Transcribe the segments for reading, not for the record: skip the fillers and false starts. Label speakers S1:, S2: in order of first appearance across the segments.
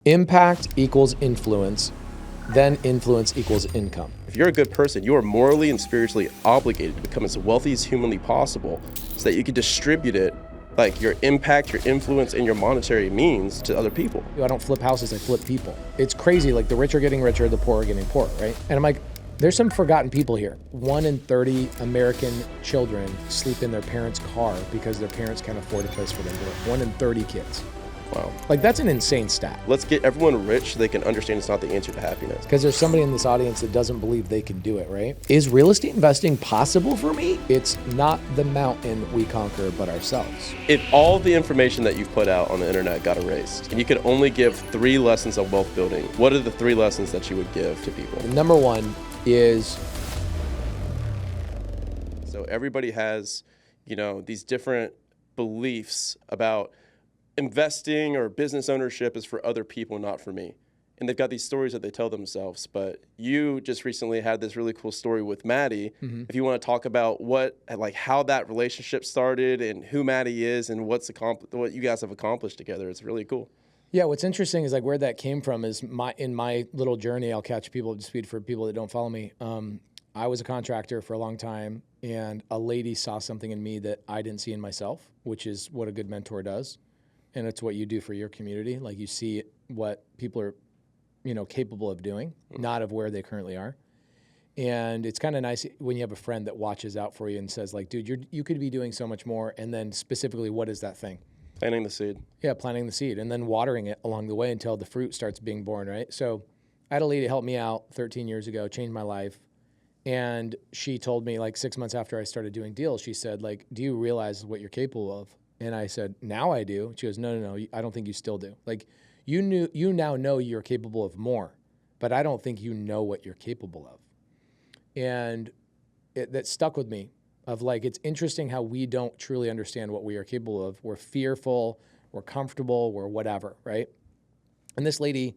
S1: Impact equals influence, then influence equals income.
S2: If you're a good person, you are morally and spiritually obligated to become as wealthy as humanly possible so that you can distribute it, like your impact, your influence, and your monetary means to other people.
S1: I don't flip houses, I flip people. It's crazy, like the rich are getting richer, the poor are getting poorer, right? And I'm like, there's some forgotten people here. 1 in 30 American children sleep in their parents' car because their parents can't afford a place for them to live. 1 in 30 kids.
S2: Wow.
S1: Like, that's an insane stat.
S2: Let's get everyone rich so they can understand it's not the answer to happiness.
S1: Because there's somebody in this audience that doesn't believe they can do it, right? Is real estate investing possible for me? It's not the mountain we conquer, but ourselves.
S2: If all the information that you've put out on the internet got erased, and you could only give 3 lessons of wealth building, what are the 3 lessons that you would give to people?
S1: Number 1 is...
S2: So everybody has, these different beliefs about investing or business ownership is for other people, not for me. And they've got these stories that they tell themselves. But you just recently had this really cool story with Maddie. Mm-hmm. If you want to talk about how that relationship started and who Maddie is and what you guys have accomplished together, it's really cool.
S1: Yeah, what's interesting is like where that came from is in my little journey. I'll catch people up to speed for people that don't follow me. I was a contractor for a long time, and a lady saw something in me that I didn't see in myself, which is what a good mentor does. And it's what you do for your community. Like, you see what people are, capable of doing, not of where they currently are. And it's kind of nice when you have a friend that watches out for you and says, like, dude, you could be doing so much more. And then specifically, what is that thing?
S2: Planting the seed.
S1: Yeah, planting the seed, and then watering it along the way until the fruit starts being born, right? So I had a lady help me out 13 years ago, changed my life. And she told me, like, 6 months after I started doing deals, she said, like, do you realize what you're capable of? And I said, now I do. She goes, no, I don't think you still do. Like, you now know you're capable of more, but I don't think you know what you're capable of. And that stuck with me of, like, it's interesting how we don't truly understand what we are capable of. We're fearful, we're comfortable, we're whatever, right? And this lady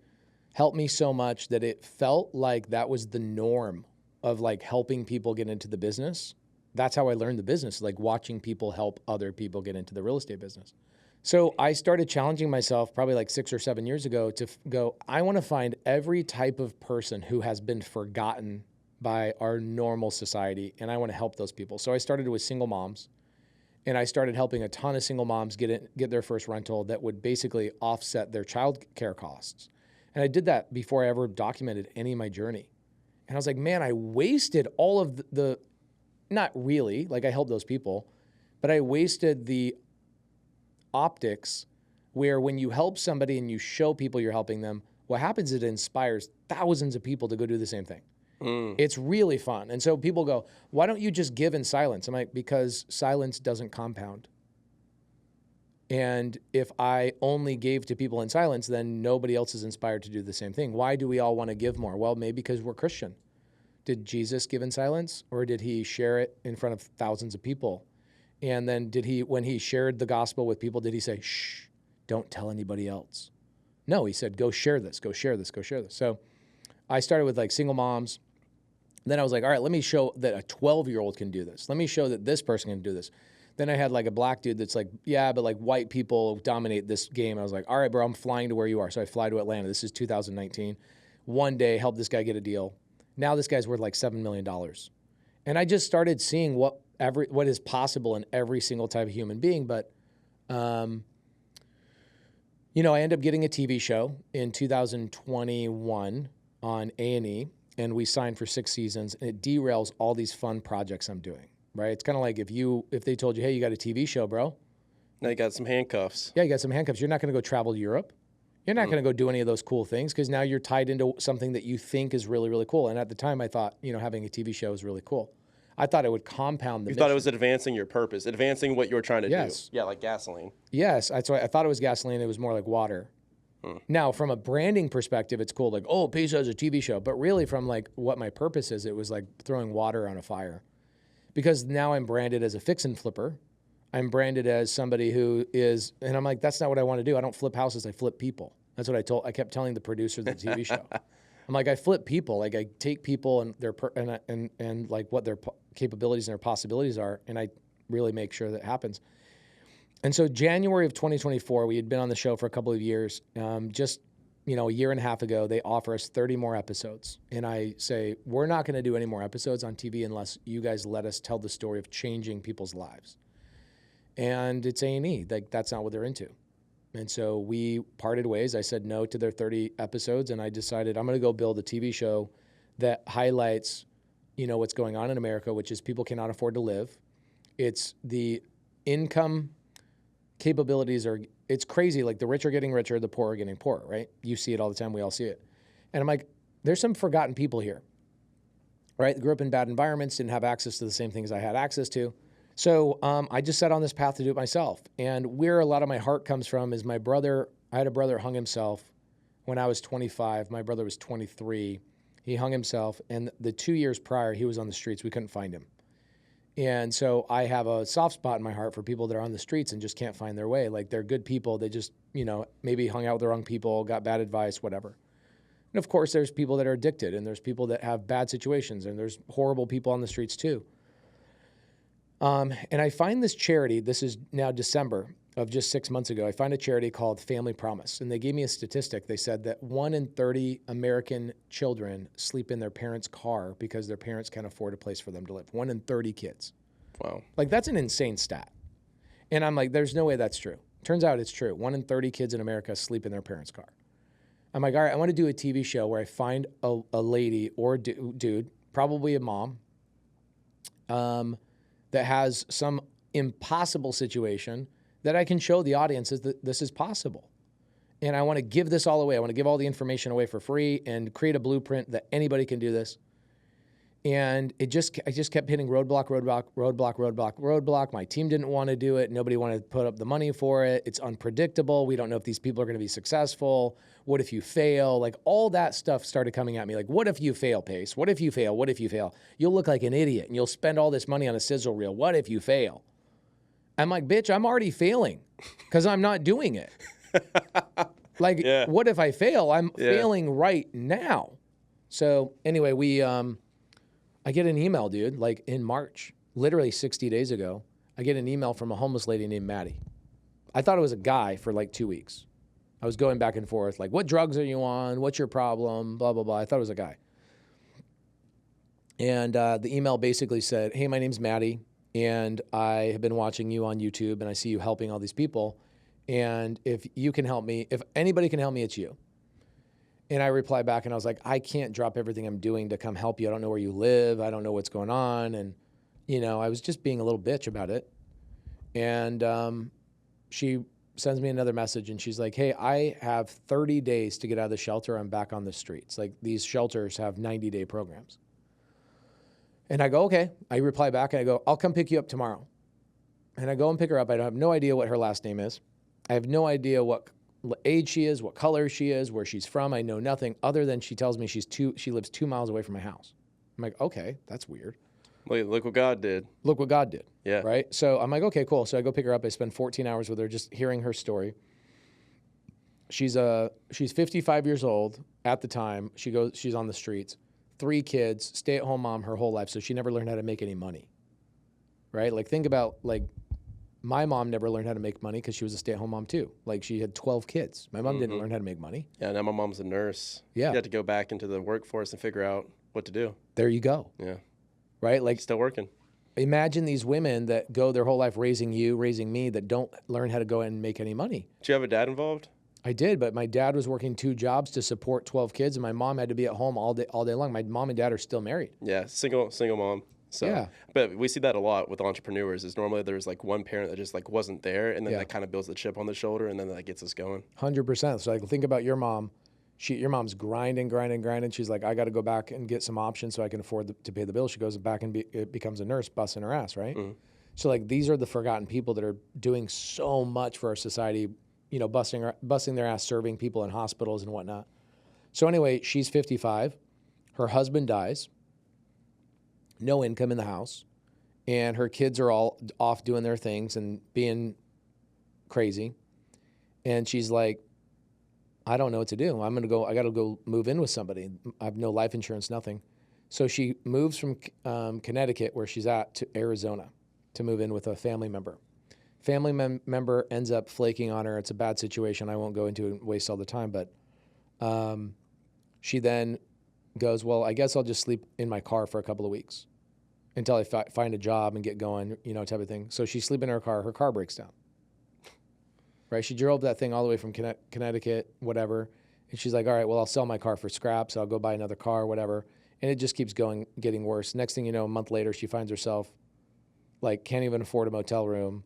S1: helped me so much that it felt like that was the norm of, like, helping people get into the business. That's how I learned the business, like watching people help other people get into the real estate business. So I started challenging myself probably like 6 or 7 years ago to go, I want to find every type of person who has been forgotten by our normal society, and I want to help those people. So I started with single moms, and I started helping a ton of single moms get their first rental that would basically offset their child care costs. And I did that before I ever documented any of my journey. And I was like, man, I wasted all of the not really, like, I helped those people, but I wasted the optics where when you help somebody and you show people you're helping them, what happens is it inspires thousands of people to go do the same thing. It's really fun. And so people go, why don't you just give in silence? I'm like, because silence doesn't compound. And if I only gave to people in silence, then nobody else is inspired to do the same thing. Why do we all want to give more? Well, maybe because we're Christian. Did Jesus give in silence, or did he share it in front of thousands of people? And then when he shared the gospel with people, did he say, shh, don't tell anybody else? No, he said, go share this, go share this, go share this. So I started with, like, single moms. Then I was like, all right, let me show that a 12-year-old can do this. Let me show that this person can do this. Then I had, like, a black dude that's like, yeah, but, like, white people dominate this game. I was like, all right, bro, I'm flying to where you are. So I fly to Atlanta. This is 2019. One day, help this guy get a deal. Now this guy's worth like $7 million. And I just started seeing what is possible in every single type of human being. But, I ended up getting a TV show in 2021 on A&E, and we signed for 6 seasons, and it derails all these fun projects I'm doing, right? It's kind of like if they told you, hey, you got a TV show, bro.
S2: Now you got some handcuffs.
S1: Yeah, you got some handcuffs. You're not going to go travel to Europe. You're not going to go do any of those cool things because now you're tied into something that you think is really, really cool. And at the time, I thought, having a TV show is really cool. I thought it would compound the mission.
S2: You thought it was advancing your purpose, advancing what you were trying to do. Yeah, like gasoline.
S1: Yes, I thought it was gasoline. It was more like water. Now, from a branding perspective, it's cool. Like, oh, Peso is a TV show. But really, from, like, what my purpose is, it was like throwing water on a fire. Because now I'm branded as a fix and flipper. I'm branded as somebody who is, and I'm like, that's not what I want to do. I don't flip houses, I flip people. That's what I kept telling the producer of the TV show. I'm like, I flip people. Like, I take people and their and like what their capabilities and their possibilities are, and I really make sure that happens. And so January of 2024, we had been on the show for a couple of years, just a year and a half ago, they offer us 30 more episodes. And I say, we're not going to do any more episodes on TV unless you guys let us tell the story of changing people's lives. And it's A&E. Like, that's not what they're into. And so we parted ways. I said no to their 30 episodes, and I decided I'm going to go build a TV show that highlights, what's going on in America, which is people cannot afford to live. It's the income capabilities it's crazy. Like, the rich are getting richer, the poor are getting poorer, right? You see it all the time. We all see it. And I'm like, there's some forgotten people here, right? Grew up in bad environments, didn't have access to the same things I had access to. So I just set on this path to do it myself. And where a lot of my heart comes from is I had a brother hung himself when I was 25. My brother was 23. He hung himself. And the 2 years prior, he was on the streets. We couldn't find him. And so I have a soft spot in my heart for people that are on the streets and just can't find their way. Like, they're good people. They just, maybe hung out with the wrong people, got bad advice, whatever. And of course, there's people that are addicted, and there's people that have bad situations, and there's horrible people on the streets too. And I find this charity, this is now December of just 6 months ago, I find a charity called Family Promise. And they gave me a statistic. They said that 1 in 30 American children sleep in their parents' car because their parents can't afford a place for them to live. 1 in 30 kids.
S2: Wow.
S1: Like, that's an insane stat. And I'm like, there's no way that's true. Turns out it's true. 1 in 30 kids in America sleep in their parents' car. I'm like, all right, I want to do a TV show where I find a lady or a dude, probably a mom, that has some impossible situation that I can show the audiences that this is possible. And I want to give this all away. I want to give all the information away for free and create a blueprint that anybody can do this. And I just kept hitting roadblock. My team didn't want to do it. Nobody wanted to put up the money for it. It's unpredictable. We don't know if these people are going to be successful. What if you fail? Like, all that stuff started coming at me. Like, what if you fail, Pace? What if you fail? What if you fail? You'll look like an idiot and you'll spend all this money on a sizzle reel. What if you fail? I'm like, bitch, I'm already failing because I'm not doing it. Like, What if I fail? I'm failing right now. So anyway, I get an email, dude, like in March, literally 60 days ago, I get an email from a homeless lady named Maddie. I thought it was a guy for like 2 weeks. I was going back and forth, like, what drugs are you on? What's your problem? Blah, blah, blah. I thought it was a guy. And the email basically said, hey, my name's Maddie, and I have been watching you on YouTube, and I see you helping all these people. And if you can help me, if anybody can help me, it's you. And I replied back, and I was like, I can't drop everything I'm doing to come help you. I don't know where you live. I don't know what's going on. And, I was just being a little bitch about it. And she sends me another message, and she's like, hey, I have 30 days to get out of the shelter. I'm back on the streets. Like, these shelters have 90-day programs. And I go, okay. I reply back, and I go, I'll come pick you up tomorrow. And I go and pick her up. I have no idea what her last name is. I have no idea what age she is, what color she is, where she's from. I know nothing other than she tells me she lives 2 miles away from my house. I'm like, okay, that's weird.
S2: Look what God did.
S1: Look what God did.
S2: Yeah.
S1: Right? So I'm like, okay, cool. So I go pick her up. I spend 14 hours with her just hearing her story. She's 55 years old at the time. She's on the streets. 3 kids, stay-at-home mom her whole life, so she never learned how to make any money. Right? Like, think about, like, my mom never learned how to make money because she was a stay-at-home mom too. Like, she had 12 kids. My mom didn't learn how to make money.
S2: Yeah, now my mom's a nurse.
S1: Yeah.
S2: You had to go back into the workforce and figure out what to do.
S1: There you go.
S2: Yeah.
S1: Right? Like,
S2: still working.
S1: Imagine these women that go their whole life raising you, raising me, that don't learn how to go and make any money.
S2: Did you have a dad involved?
S1: I did, but my dad was working 2 jobs to support 12 kids, and my mom had to be at home all day long. My mom and dad are still married.
S2: Yeah, single mom. So,
S1: yeah.
S2: But we see that a lot with entrepreneurs is normally there's like one parent that just like wasn't there, and then that kind of builds the chip on the shoulder, and then that gets us going.
S1: 100%. So, like, think about your mom. Your mom's grinding. She's like, I got to go back and get some options so I can afford to pay the bill. She goes back and becomes a nurse, busting her ass, right? Mm-hmm. So, like, these are the forgotten people that are doing so much for our society, busting their ass, serving people in hospitals and whatnot. So anyway, she's 55. Her husband dies. No income in the house. And her kids are all off doing their things and being crazy. And she's like, I don't know what to do. I got to go move in with somebody. I have no life insurance, nothing. So she moves from Connecticut, where she's at, to Arizona to move in with a family member. Family member ends up flaking on her. It's a bad situation. I won't go into it and waste all the time, but She then goes, well, I guess I'll just sleep in my car for a couple of weeks until I find a job and get going, you know, type of thing. So she's sleeping in her car breaks down. Right? She drove that thing all the way from Connecticut, whatever. And she's like, all right, well, I'll sell my car for scraps. I'll go buy another car, whatever. And it just keeps getting worse. Next thing you know, a month later, she finds herself like can't even afford a motel room.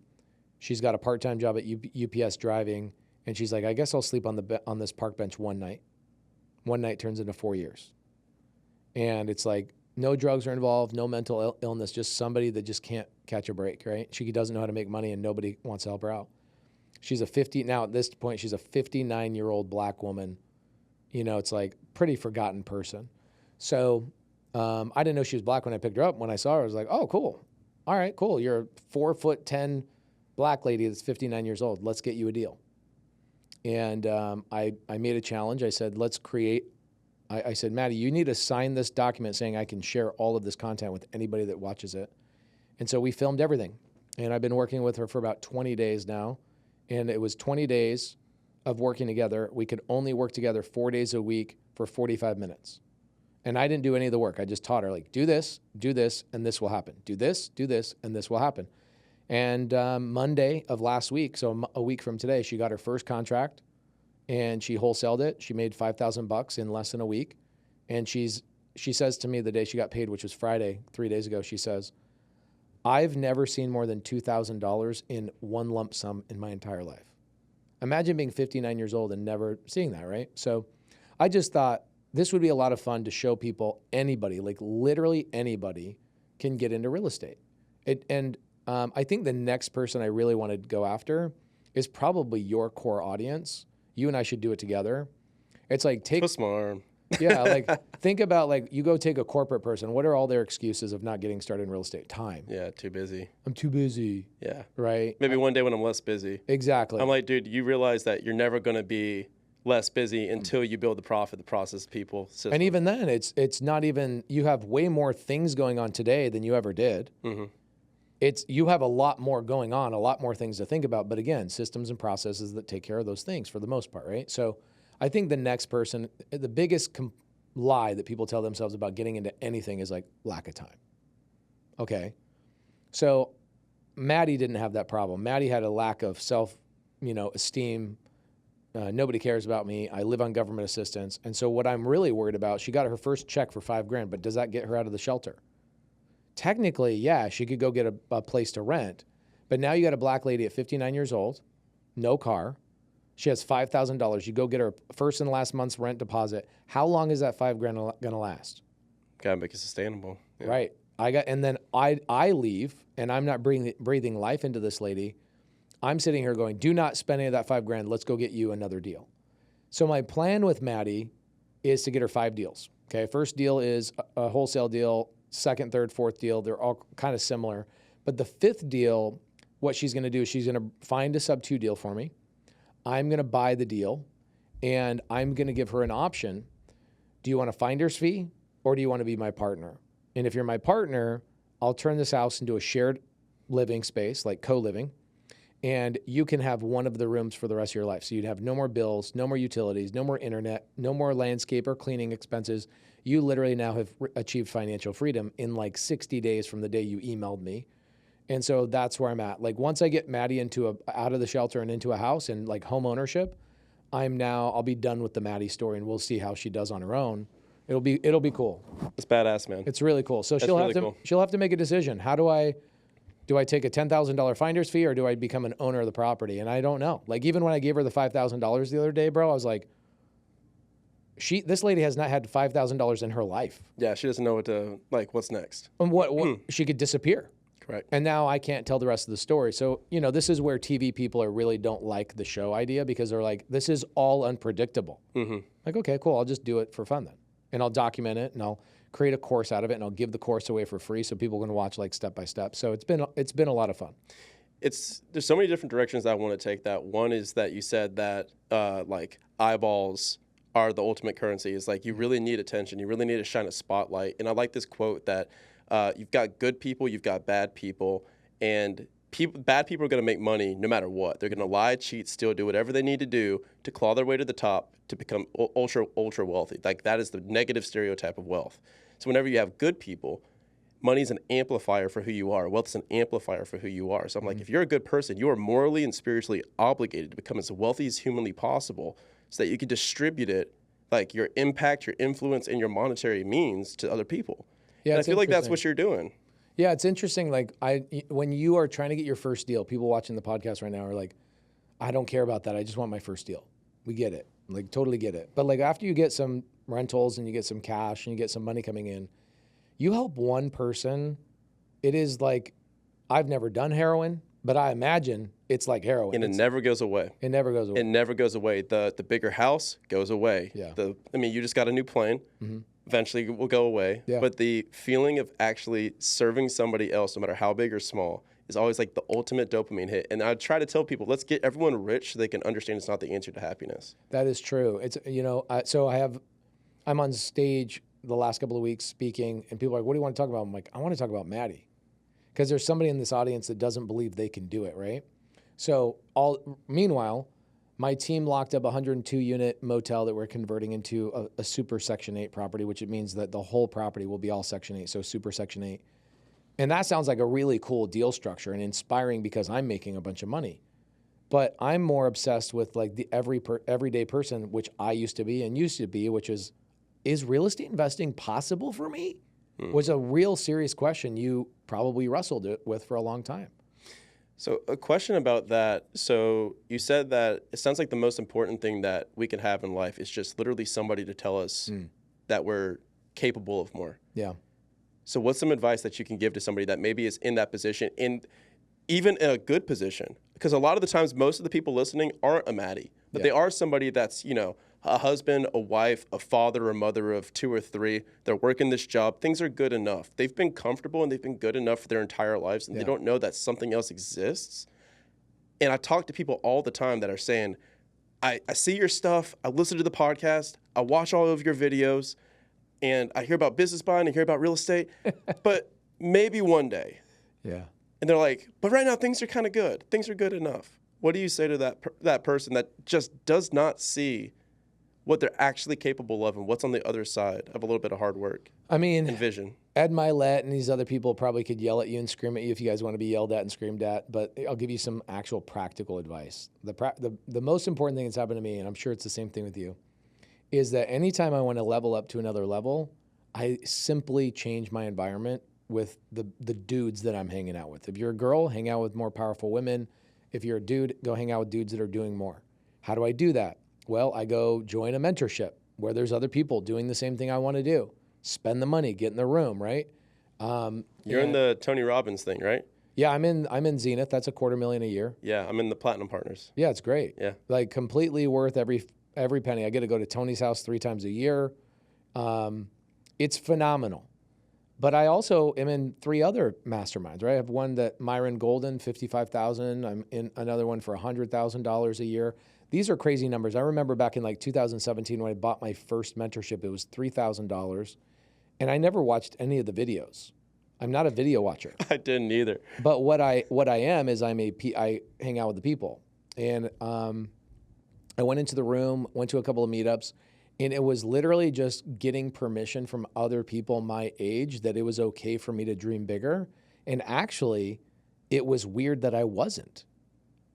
S1: She's got a part-time job at UPS driving. And she's like, I guess I'll sleep on this park bench one night. One night turns into 4 years. And it's like no drugs are involved, no mental illness, just somebody that just can't catch a break, right? She doesn't know how to make money and nobody wants to help her out. Now at this point, she's a 59-year-old black woman. You know, it's like pretty forgotten person. So I didn't know she was black when I picked her up. When I saw her, I was like, oh, cool. All right, cool. You're a 4'10" black lady that's 59 years old. Let's get you a deal. And I made a challenge. I said, I said, Maddie, you need to sign this document saying I can share all of this content with anybody that watches it. And so we filmed everything. And I've been working with her for about 20 days now. And it was 20 days of working together. We could only work together 4 days a week for 45 minutes. And I didn't do any of the work. I just taught her, like, do this, and this will happen. Do this, and this will happen. And Monday of last week, so a week from today, she got her first contract. And she wholesaled it. She made $5,000 in less than a week. And she says to me the day she got paid, which was Friday, 3 days ago, she says, I've never seen more than $2,000 in one lump sum in my entire life. Imagine being 59 years old and never seeing that, right? So I just thought this would be a lot of fun to show people anybody, like literally anybody, can get into real estate. I think the next person I really want to go after is probably your core audience. You and I should do it together. It's like
S2: twist my arm.
S1: Yeah, like think about like you go take a corporate person. What are all their excuses of not getting started in real estate? Time.
S2: Yeah, too busy.
S1: I'm too busy.
S2: Yeah.
S1: Right?
S2: Maybe one day when I'm less busy.
S1: Exactly.
S2: I'm like, dude, you realize that you're never going to be less busy until you build the profit, the process, people, system.
S1: And even then, it's not even, you have way more things going on today than you ever did. Mm-hmm. You have a lot more going on, a lot more things to think about. But again, systems and processes that take care of those things for the most part, right? So I think the next person, the biggest lie that people tell themselves about getting into anything is like lack of time. Okay. So Maddie didn't have that problem. Maddie had a lack of esteem. Nobody cares about me. I live on government assistance. And so what I'm really worried about, she got her first check for $5,000, but does that get her out of the shelter? Technically, yeah, she could go get a place to rent. But now you got a black lady at 59 years old, no car. She has $5,000. You go get her first and last month's rent deposit. How long is that $5,000 going to last?
S2: Gotta make it sustainable. Yeah.
S1: Right. And then I leave, and I'm not breathing life into this lady. I'm sitting here going, do not spend any of that $5,000. Let's go get you another deal. So my plan with Maddie is to get her 5 deals. Okay. First deal is a wholesale deal. Second, third, fourth deal, they're all kind of similar. But the 5th deal, what she's going to do is she's going to find a sub-2 deal for me. I'm going to buy the deal, and I'm going to give her an option. Do you want a finder's fee, or do you want to be my partner? And if you're my partner, I'll turn this house into a shared living space, like co-living, and you can have one of the rooms for the rest of your life. So you'd have no more bills, no more utilities, no more internet, no more landscape or cleaning expenses. You literally now have achieved financial freedom in like 60 days from the day you emailed me. And so that's where I'm at. Like once I get Maddie out of the shelter and into a house and like home ownership, I'll be done with the Maddie story, and we'll see how she does on her own. It'll be cool.
S2: It's badass, man.
S1: It's really cool. So she'll have to make a decision. How do I take a $10,000 finder's fee, or do I become an owner of the property? And I don't know. Like even when I gave her the $5,000 the other day, bro, I was like, this lady has not had $5,000 in her life.
S2: Yeah, she doesn't know what's next.
S1: And what she could disappear.
S2: Correct.
S1: And now I can't tell the rest of the story. So, this is where TV people really don't like the show idea, because they're like, this is all unpredictable. Mm-hmm. Like, okay, cool. I'll just do it for fun then. And I'll document it, and I'll create a course out of it, and I'll give the course away for free so people can watch like step by step. So it's been a lot of fun.
S2: There's so many different directions I want to take that. One is that you said that eyeballs are the ultimate currency. It's like you really need attention. You really need to shine a spotlight. And I like this quote that you've got good people, you've got bad people, and bad people are going to make money no matter what. They're going to lie, cheat, steal, do whatever they need to do to claw their way to the top to become ultra wealthy. Like, that is the negative stereotype of wealth. So whenever you have good people, money's an amplifier for who you are. Wealth is an amplifier for who you are. So I'm like, if you're a good person, you are morally and spiritually obligated to become as wealthy as humanly possible so that you can distribute it, like your impact, your influence, and your monetary means to other people. Yeah, and I feel like that's what you're doing.
S1: Yeah, it's interesting. Like, when you are trying to get your first deal, people watching the podcast right now are like, I don't care about that. I just want my first deal. We get it. Like, totally get it. But like, after you get some rentals and you get some cash and you get some money coming in, you help one person. It is like, I've never done heroin, but I imagine it's like heroin.
S2: And it never goes away.
S1: It never goes away.
S2: It never goes away. The bigger house goes away.
S1: Yeah.
S2: You just got a new plane. Mm-hmm. Eventually it will go away. Yeah. But the feeling of actually serving somebody else, no matter how big or small, is always like the ultimate dopamine hit. And I try to tell people, let's get everyone rich so they can understand it's not the answer to happiness.
S1: That is true. It's, I'm on stage the last couple of weeks speaking, and people are like, what do you want to talk about? I'm like, I want to talk about Maddie. Because there's somebody in this audience that doesn't believe they can do it, right? So meanwhile, my team locked up a 102-unit motel that we're converting into a super Section 8 property, which it means that the whole property will be all Section 8, so super Section 8. And that sounds like a really cool deal structure and inspiring because I'm making a bunch of money. But I'm more obsessed with like the everyday person, which I used to be, which is real estate investing possible for me? Was a real serious question you probably wrestled with for a long time.
S2: So a question about that. So you said that it sounds like the most important thing that we can have in life is just literally somebody to tell us that we're capable of more.
S1: Yeah.
S2: So what's some advice that you can give to somebody that maybe is in that position, and even in a good position? Because a lot of the times, most of the people listening aren't a Maddie, but they are somebody that's, a husband, a wife, a father, a mother of 2 or 3. They're working this job. Things are good enough. They've been comfortable and they've been good enough for their entire lives, and they don't know that something else exists. And I talk to people all the time that are saying, I see your stuff. I listen to the podcast. I watch all of your videos, and I hear about business buying and hear about real estate, but maybe one day.
S1: Yeah.
S2: And they're like, but right now things are kind of good. Things are good enough. What do you say to that person that just does not see what they're actually capable of and what's on the other side of a little bit of hard work?
S1: I mean,
S2: and vision.
S1: Ed Milet and these other people probably could yell at you and scream at you if you guys want to be yelled at and screamed at, but I'll give you some actual practical advice. The most important thing that's happened to me, and I'm sure it's the same thing with you, is that anytime I want to level up to another level, I simply change my environment with the dudes that I'm hanging out with. If you're a girl, hang out with more powerful women. If you're a dude, go hang out with dudes that are doing more. How do I do that? Well, I go join a mentorship where there's other people doing the same thing I want to do. Spend the money, get in the room, right?
S2: You're in the Tony Robbins thing, right?
S1: Yeah, I'm in Zenith. That's $250,000 a year.
S2: Yeah, I'm in the Platinum Partners.
S1: Yeah, it's great.
S2: Yeah,
S1: like completely worth every penny. I get to go to Tony's house 3 times a year. It's phenomenal. But I also am in 3 other masterminds, right? I have one that Myron Golden, $55,000. I'm in another one for $100,000 a year. These are crazy numbers. I remember back in like 2017 when I bought my first mentorship, it was $3,000. And I never watched any of the videos. I'm not a video watcher.
S2: I didn't either.
S1: But what I am is I hang out with the people. And I went into the room, went to a couple of meetups, and it was literally just getting permission from other people my age that it was okay for me to dream bigger. And actually, it was weird that I wasn't.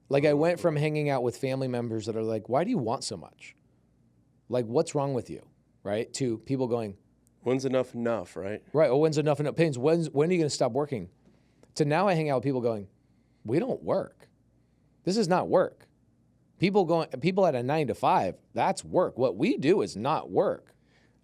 S1: Like, I went from hanging out with family members that are like, why do you want so much? Like, what's wrong with you, right? To people going,
S2: when's enough, right?
S1: Right, oh, when's enough pains? When are you going to stop working? To now I hang out with people going, we don't work. This is not work. People at a 9 to 5, that's work. What we do is not work.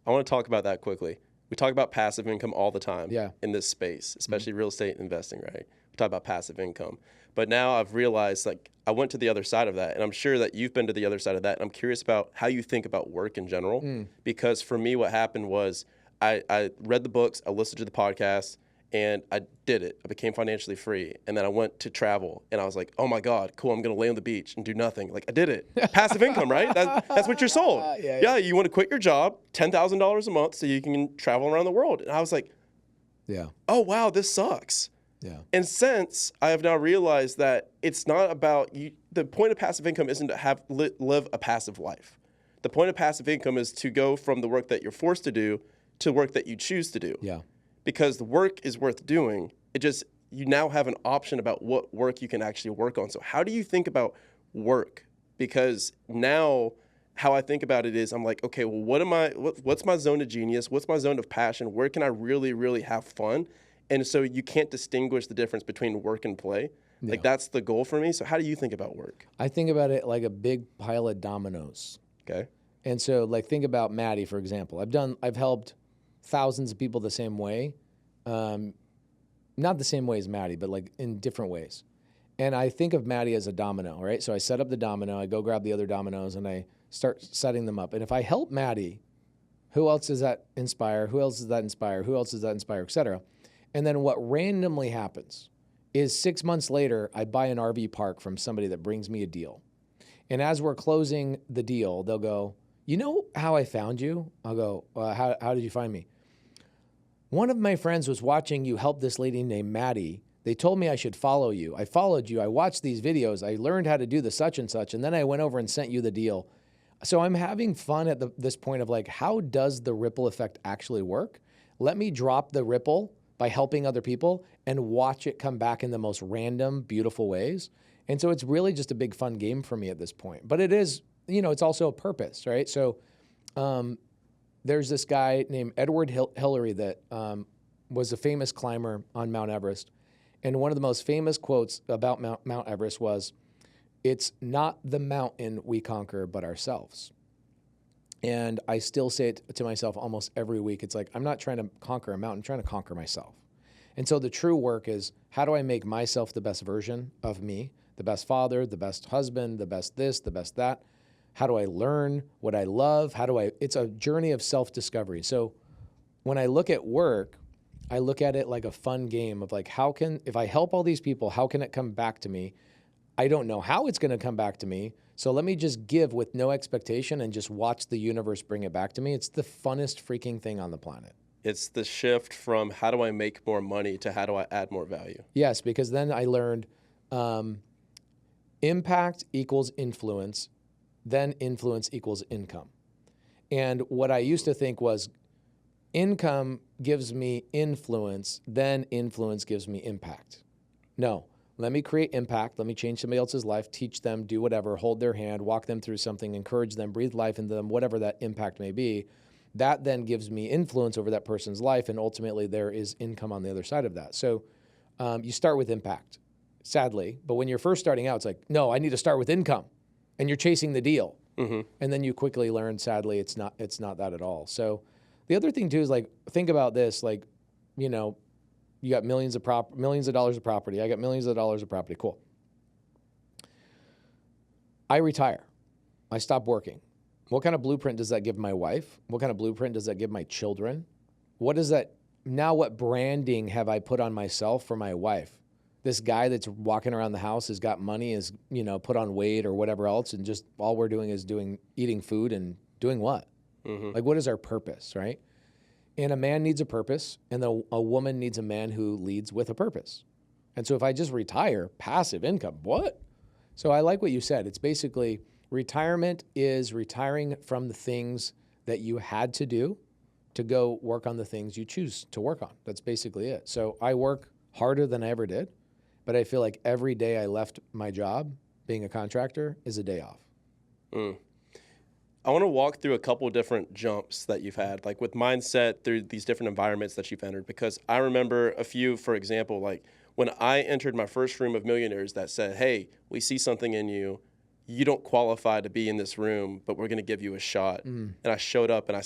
S2: I want to talk about that quickly. We talk about passive income all the time in this space, especially real estate investing, right? We talk about passive income. But now I've realized, like, I went to the other side of that, and I'm sure that you've been to the other side of that. And I'm curious about how you think about work in general, because for me, what happened was I read the books, I listened to the podcast, and I did it. I became financially free, and then I went to travel, and I was like, oh my God, cool, I'm going to lay on the beach and do nothing. Like, I did it. Passive income, right? That's what you're sold. Yeah, you want to quit your job, $10,000 a month so you can travel around the world. And I was like, oh wow, this sucks.
S1: Yeah.
S2: And since I have now realized that it's not about you, the point of passive income isn't to live a passive life. The point of passive income is to go from the work that you're forced to do to work that you choose to do.
S1: Yeah.
S2: Because the work is worth doing. You now have an option about what work you can actually work on. So how do you think about work? Because now how I think about it is I'm like, okay, well, what's my zone of genius? What's my zone of passion? Where can I really, really have fun? And so you can't distinguish the difference between work and play.
S1: Yeah.
S2: Like that's the goal for me. So how do you think about work?
S1: I think about it like a big pile of dominoes.
S2: Okay.
S1: And so like think about Maddie, for example. I've helped thousands of people the same way. Not the same way as Maddie, but like in different ways. And I think of Maddie as a domino, right? So I set up the domino, I go grab the other dominoes, and I start setting them up. And if I help Maddie, who else does that inspire? Who else does that inspire? Who else does that inspire, et cetera? And then what randomly happens is 6 months later, I buy an RV park from somebody that brings me a deal. And as we're closing the deal, they'll go, you know how I found you? I'll go, how did you find me? One of my friends was watching you help this lady named Maddie. They told me I should follow you. I followed you. I watched these videos. I learned how to do the such and such. And then I went over and sent you the deal. So I'm having fun at this point of like, how does the ripple effect actually work? Let me drop the ripple by helping other people and watch it come back in the most random, beautiful ways. And so it's really just a big fun game for me at this point. But it is, it's also a purpose, right? So there's this guy named Edward Hillary that was a famous climber on Mount Everest. And one of the most famous quotes about Mount Everest was, "It's not the mountain we conquer, but ourselves." And I still say it to myself almost every week. It's like, I'm not trying to conquer a mountain, I'm trying to conquer myself. And so the true work is, how do I make myself the best version of me, the best father, the best husband, the best this, the best that? How do I learn what I love? It's a journey of self-discovery. So when I look at work, I look at it like a fun game of like, if I help all these people, how can it come back to me? I don't know how it's going to come back to me. So let me just give with no expectation and just watch the universe bring it back to me. It's the funnest freaking thing on the planet.
S2: It's the shift from how do I make more money to how do I add more value?
S1: Yes, because then I learned impact equals influence, then influence equals income. And what I used to think was income gives me influence, then influence gives me impact. No. Let me create impact. Let me change somebody else's life, teach them, do whatever, hold their hand, walk them through something, encourage them, breathe life into them, whatever that impact may be. That then gives me influence over that person's life, and ultimately there is income on the other side of that. So you start with impact, sadly. But when you're first starting out, it's like, no, I need to start with income. And you're chasing the deal. Mm-hmm. And then you quickly learn, sadly, it's not that at all. So the other thing, too, is like, think about this, like, you got millions of dollars of property. I got millions of dollars of property. Cool. I retire. I stop working. What kind of blueprint does that give my wife? What kind of blueprint does that give my children? What branding have I put on myself for my wife? This guy that's walking around the house has got money, is, put on weight or whatever else, and just all we're doing is eating food and doing what? Mm-hmm. Like, what is our purpose, right? And a man needs a purpose, and a woman needs a man who leads with a purpose. And so if I just retire, passive income, what? So I like what you said. It's basically retirement is retiring from the things that you had to do to go work on the things you choose to work on. That's basically it. So I work harder than I ever did, but I feel like every day I left my job, being a contractor, is a day off.
S2: Mm. I want to walk through a couple of different jumps that you've had, like with mindset through these different environments that you've entered, because I remember a few, for example, like when I entered my first room of millionaires that said, hey, we see something in you. You don't qualify to be in this room, but we're going to give you a shot. Mm. And I showed up and I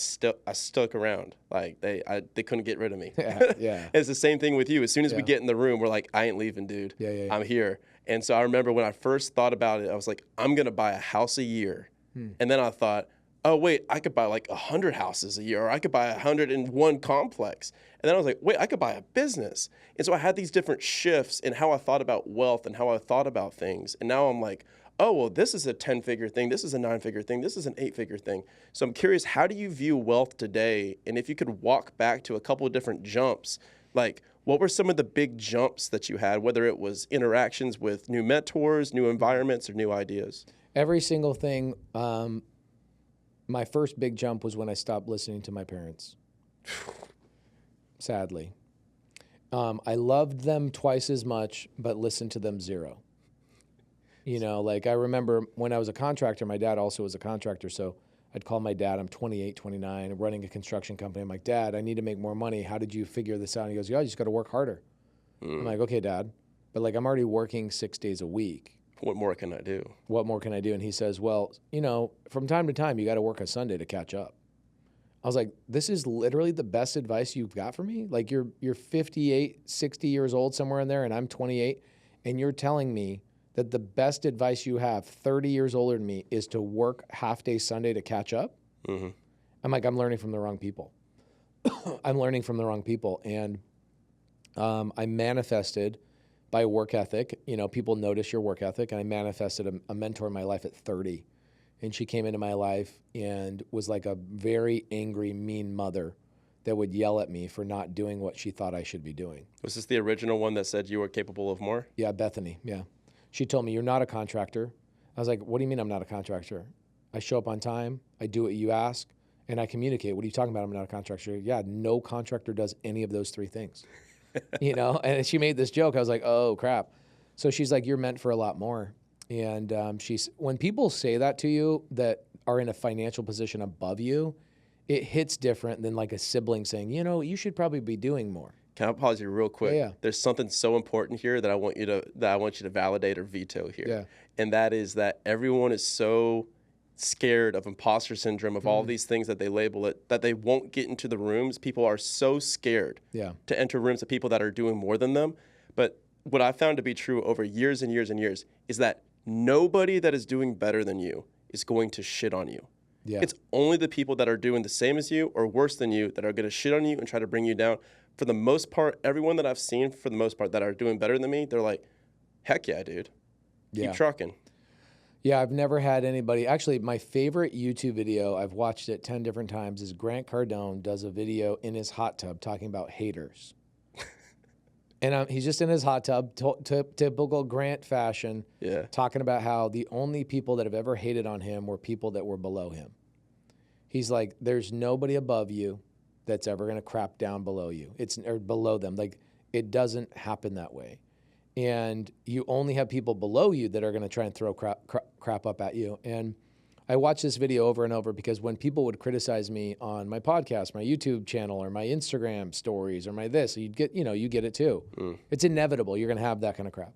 S2: stuck around. Like they couldn't get rid of me. Yeah. It's the same thing with you. As soon as we get in the room, we're like, I ain't leaving, dude. Yeah. I'm here. And so I remember when I first thought about it, I was like, I'm going to buy a house a year. And then I thought, oh, wait, I could buy like 100 houses a year, or I could buy 101 complex. And then I was like, wait, I could buy a business. And so I had these different shifts in how I thought about wealth and how I thought about things. And now I'm like, oh, well, this is a 10-figure thing. This is a 9-figure thing. This is an 8-figure thing. So I'm curious, how do you view wealth today? And if you could walk back to a couple of different jumps, like What were some of the big jumps that you had, whether it was interactions with new mentors, new environments, or new ideas?
S1: Every single thing. My first big jump was when I stopped listening to my parents. Sadly. I loved them twice as much, but listened to them zero. You know, like I remember when I was a contractor, my dad also was a contractor. So I'd call my dad, I'm 28, 29, running a construction company. I'm like, Dad, I need to make more money. How did you figure this out? And he goes, yeah, you just got to work harder. I'm like, okay, Dad. But like, I'm already working 6 days a week.
S2: What more can I do?
S1: What more can I do? And he says, well, you know, from time to time, you got to work a Sunday to catch up. I was like, this is literally the best advice you've got for me? Like you're 58, 60 years old, somewhere in there, and I'm 28, and you're telling me that the best advice you have, 30 years older than me, is to work half-day Sunday to catch up? Mm-hmm. I'm like, I'm learning from the wrong people. I'm learning from the wrong people. And I manifested by work ethic. You know, people notice your work ethic, and I manifested a mentor in my life at 30. And she came into my life and was like a very angry, mean mother that would yell at me for not doing what she thought I should be doing.
S2: Was this the original one that said you were capable of more?
S1: Yeah, Bethany, yeah. She told me, you're not a contractor. I was like, what do you mean I'm not a contractor? I show up on time, I do what you ask, and I communicate. What are you talking about? I'm not a contractor. Yeah, no contractor does any of those three things. You know, and she made this joke. I was like, oh, crap. So she's like, you're meant for a lot more. And when people say that to you that are in a financial position above you, it hits different than like a sibling saying, you know, you should probably be doing more.
S2: Can I pause you real quick?
S1: Yeah.
S2: There's something so important here that I want you to validate or veto here.
S1: Yeah.
S2: And that is that everyone is so scared of imposter syndrome, of all these things that they label it, that they won't get into the rooms. People are so scared to enter rooms of people that are doing more than them. But what I found to be true over years and years and years is that nobody that is doing better than you is going to shit on you. Yeah. It's only the people that are doing the same as you or worse than you that are going to shit on you and try to bring you down. For the most part, everyone that I've seen, for the most part, that are doing better than me, they're like, heck yeah, dude. Keep trucking.
S1: Yeah, I've never had anybody. Actually, my favorite YouTube video, I've watched it 10 different times, is Grant Cardone does a video in his hot tub talking about haters. And he's just in his hot tub, typical Grant fashion, talking about how the only people that have ever hated on him were people that were below him. He's like, there's nobody above you that's ever going to crap down below you. Or below them. Like, it doesn't happen that way. And you only have people below you that are going to try and throw crap up at you. And I watch this video over and over because when people would criticize me on my podcast, my YouTube channel, or my Instagram stories, or my this, you get it too. It's inevitable. You're going to have that kind of crap.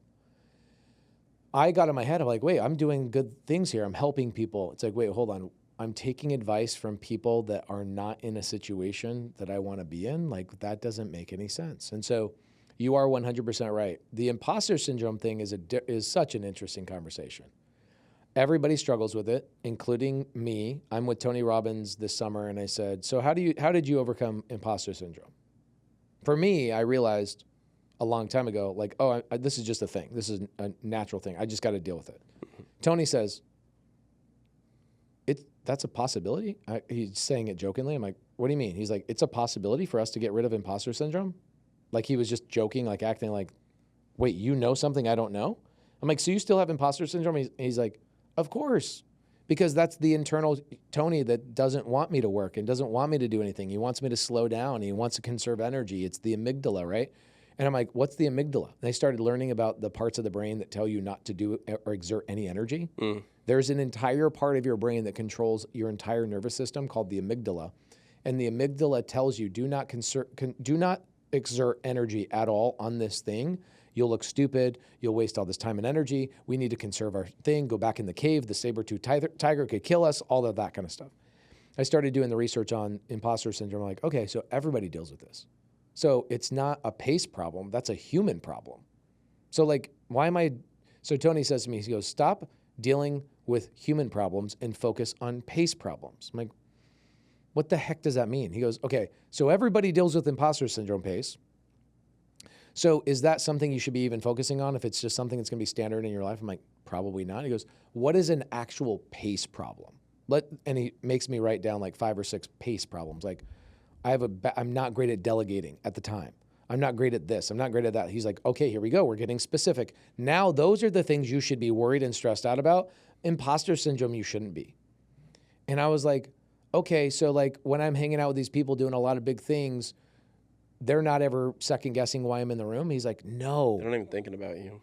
S1: I got in my head, I'm like, wait, I'm doing good things here. I'm helping people. It's like, wait, hold on. I'm taking advice from people that are not in a situation that I want to be in. Like, that doesn't make any sense. And so you are 100% right. The imposter syndrome thing is such an interesting conversation. Everybody struggles with it, including me. I'm with Tony Robbins this summer, and I said, so how did you overcome imposter syndrome? For me, I realized a long time ago, like, oh, this is just a thing. This is a natural thing. I just got to deal with it. Tony says, that's a possibility? He's saying it jokingly. I'm like, what do you mean? He's like, it's a possibility for us to get rid of imposter syndrome? Like, he was just joking, like acting like, wait, you know something I don't know? I'm like, so you still have imposter syndrome? He's like, of course, because that's the internal Tony that doesn't want me to work and doesn't want me to do anything. He wants me to slow down. He wants to conserve energy. It's the amygdala, right? And I'm like, what's the amygdala? And I started learning about the parts of the brain that tell you not to do or exert any energy. There's an entire part of your brain that controls your entire nervous system called the amygdala. And the amygdala tells you, do not exert energy at all on this thing. You'll look stupid. You'll waste all this time and energy. We need to conserve our thing. Go back in the cave. The saber-toothed tiger could kill us. All of that kind of stuff. I started doing the research on imposter syndrome. I'm like, okay, so everybody deals with this. So it's not a pace problem. That's a human problem. So like, so Tony says to me, he goes, stop dealing with human problems and focus on pace problems. I'm like, what the heck does that mean? He goes, okay, so everybody deals with imposter syndrome pace. So is that something you should be even focusing on if it's just something that's going to be standard in your life? I'm like, probably not. He goes, what is an actual pace problem? And he makes me write down like 5 or 6 pace problems. Like, I'm not great at delegating at the time. I'm not great at this. I'm not great at that. He's like, okay, here we go. We're getting specific. Now those are the things you should be worried and stressed out about. Imposter syndrome, you shouldn't be. And I was like, okay, so like when I'm hanging out with these people doing a lot of big things, they're not ever second guessing why I'm in the room. He's like, no.
S2: They're not even thinking about you.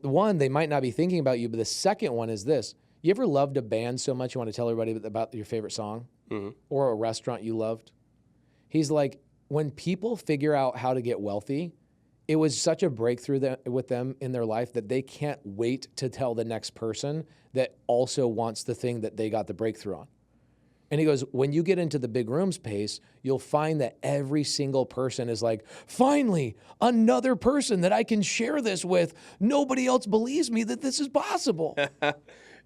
S1: One, they might not be thinking about you, but the second one is this. You ever loved a band so much you want to tell everybody about your favorite song or a restaurant you loved? He's like, when people figure out how to get wealthy, it was such a breakthrough with them in their life that they can't wait to tell the next person that also wants the thing that they got the breakthrough on. And he goes, when you get into the big room space, you'll find that every single person is like, finally, another person that I can share this with. Nobody else believes me that this is possible.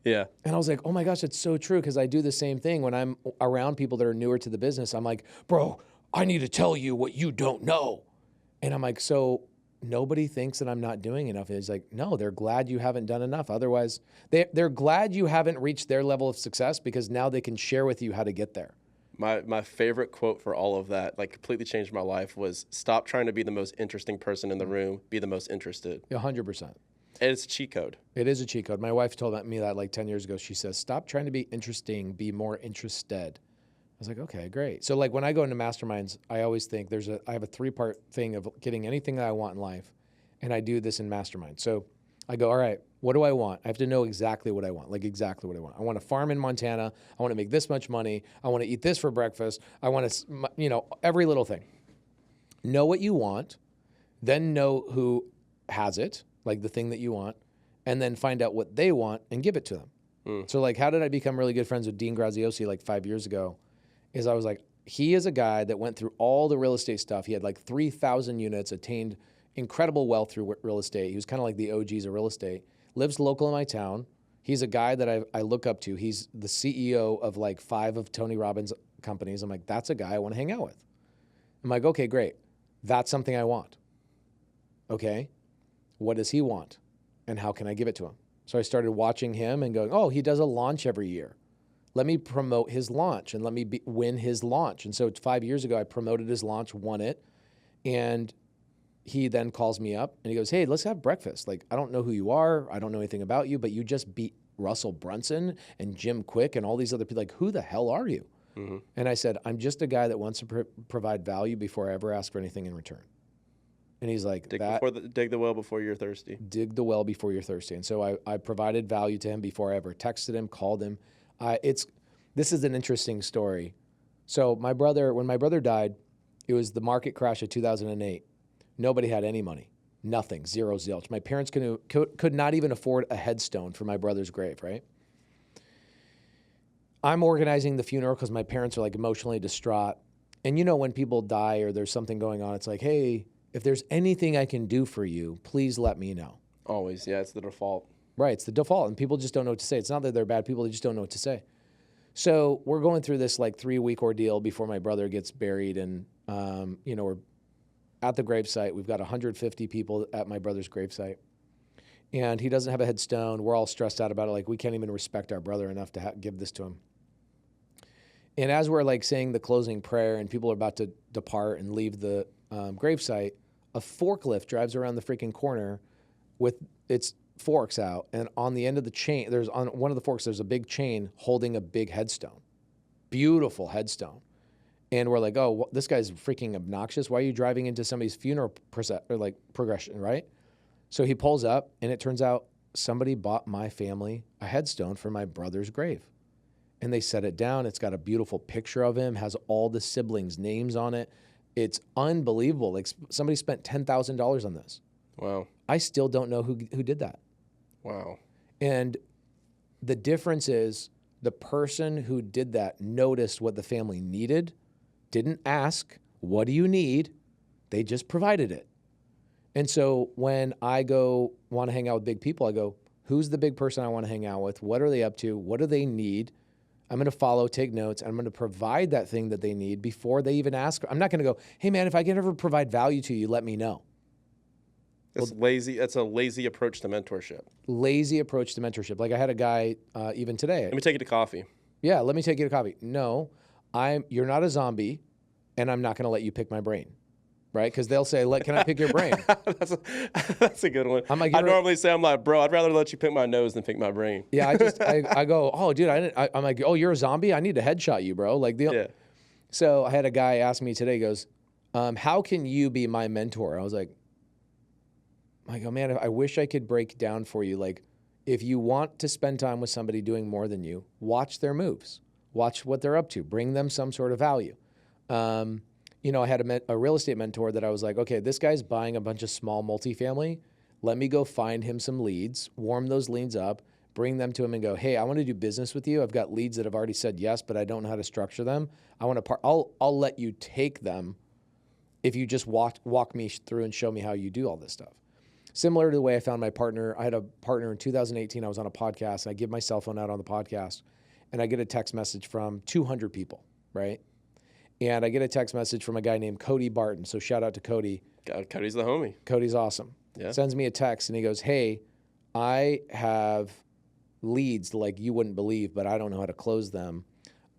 S2: Yeah.
S1: And I was like, oh my gosh, it's so true, because I do the same thing when I'm around people that are newer to the business. I'm like, bro, I need to tell you what you don't know. And I'm like, so nobody thinks that I'm not doing enough. He's like, no, they're glad you haven't done enough. Otherwise, they're glad you haven't reached their level of success, because now they can share with you how to get there.
S2: My favorite quote for all of that, like completely changed my life, was stop trying to be the most interesting person in the room, be the most interested.
S1: 100%.
S2: And it's a cheat code.
S1: It is a cheat code. My wife told me that like 10 years ago. She says, stop trying to be interesting, be more interested. I was like, okay, great. So like when I go into masterminds, I always think I have a 3-part thing of getting anything that I want in life. And I do this in mastermind. So I go, all right, what do I want? I have to know exactly what I want, like exactly what I want. I want to farm in Montana. I want to make this much money. I want to eat this for breakfast. I want to, every little thing. Know what you want, then know who has it, like the thing that you want, and then find out what they want and give it to them. So like, how did I become really good friends with Dean Graziosi like 5 years ago? Is I was like, he is a guy that went through all the real estate stuff. He had like 3,000 units, attained incredible wealth through real estate. He was kind of like the OGs of real estate. Lives local in my town. He's a guy that I look up to. He's the CEO of like 5 of Tony Robbins' companies. I'm like, that's a guy I want to hang out with. I'm like, okay, great. That's something I want. Okay, what does he want? And how can I give it to him? So I started watching him and going, oh, he does a launch every year. Let me promote his launch and let me win his launch. And so 5 years ago, I promoted his launch, won it. And he then calls me up and he goes, hey, let's have breakfast. Like, I don't know who you are. I don't know anything about you, but you just beat Russell Brunson and Jim Quick and all these other people. Like, who the hell are you? And I said, I'm just a guy that wants to provide value before I ever ask for anything in return. And he's like,
S2: dig the well before you're thirsty.
S1: Dig the well before you're thirsty. And so I provided value to him before I ever texted him, called him. This is an interesting story. So when my brother died, it was the market crash of 2008. Nobody had any money, nothing, zero zilch. My parents could not even afford a headstone for my brother's grave, right? I'm organizing the funeral because my parents are like emotionally distraught. And when people die or there's something going on, it's like, hey, if there's anything I can do for you, please let me know.
S2: Always, yeah, it's the default.
S1: Right, it's the default, and people just don't know what to say. It's not that they're bad people, they just don't know what to say. So we're going through this like 3-week ordeal before my brother gets buried, and we're at the gravesite. We've got 150 people at my brother's gravesite, and he doesn't have a headstone. We're all stressed out about it, like we can't even respect our brother enough to give this to him. And as we're like saying the closing prayer and people are about to depart and leave the gravesite, a forklift drives around the freaking corner with its forks out, and on the end of the chain, on one of the forks, there's a big chain holding a big headstone, beautiful headstone. And we're like, oh, this guy's freaking obnoxious. Why are you driving into somebody's funeral progression, right? So he pulls up, and it turns out somebody bought my family a headstone for my brother's grave. And they set it down. It's got a beautiful picture of him, has all the siblings' names on it. It's unbelievable. Like somebody spent $10,000 on this.
S2: Wow.
S1: I still don't know who did that.
S2: Wow.
S1: And the difference is the person who did that noticed what the family needed, didn't ask, what do you need? They just provided it. And so when I go want to hang out with big people, I go, who's the big person I want to hang out with? What are they up to? What do they need? I'm going to follow, take notes, and I'm going to provide that thing that they need before they even ask. I'm not going to go, hey, man, if I can ever provide value to you, let me know.
S2: That's lazy. That's a lazy approach to mentorship.
S1: Lazy approach to mentorship. Like I had a guy even today.
S2: Let me take you to coffee.
S1: Yeah, let me take you to coffee. No, you're not a zombie, and I'm not going to let you pick my brain. right? Because they'll say, can I pick your brain?
S2: That's a good one.
S1: I'm like,
S2: I normally say, I'm like, bro, I'd rather let you pick my nose than pick my brain.
S1: Yeah, I go, oh, dude, I'm like, oh, you're a zombie? I need to headshot you, bro. Like,
S2: Yeah.
S1: So I had a guy ask me today, he goes, how can you be my mentor? I was like, oh, man, I wish I could break down for you. Like, if you want to spend time with somebody doing more than you, watch their moves. Watch what they're up to. Bring them some sort of value. You know, I had a real estate mentor that I was like, okay, this guy's buying a bunch of small multifamily. Let me go find him some leads, warm those leads up, bring them to him and go, hey, I want to do business with you. I've got leads that have already said yes, but I don't know how to structure them. I'll let you take them if you just walk me through and show me how you do all this stuff. Similar to the way I found my partner. I had a partner in 2018. I was on a podcast. And I give my cell phone out on the podcast, and I get a text message from 200 people, right? And I get a text message from a guy named Cody Barton. So shout out to Cody.
S2: Cody's the homie.
S1: Cody's awesome.
S2: Yeah.
S1: Sends me a text, and he goes, hey, I have leads like you wouldn't believe, but I don't know how to close them.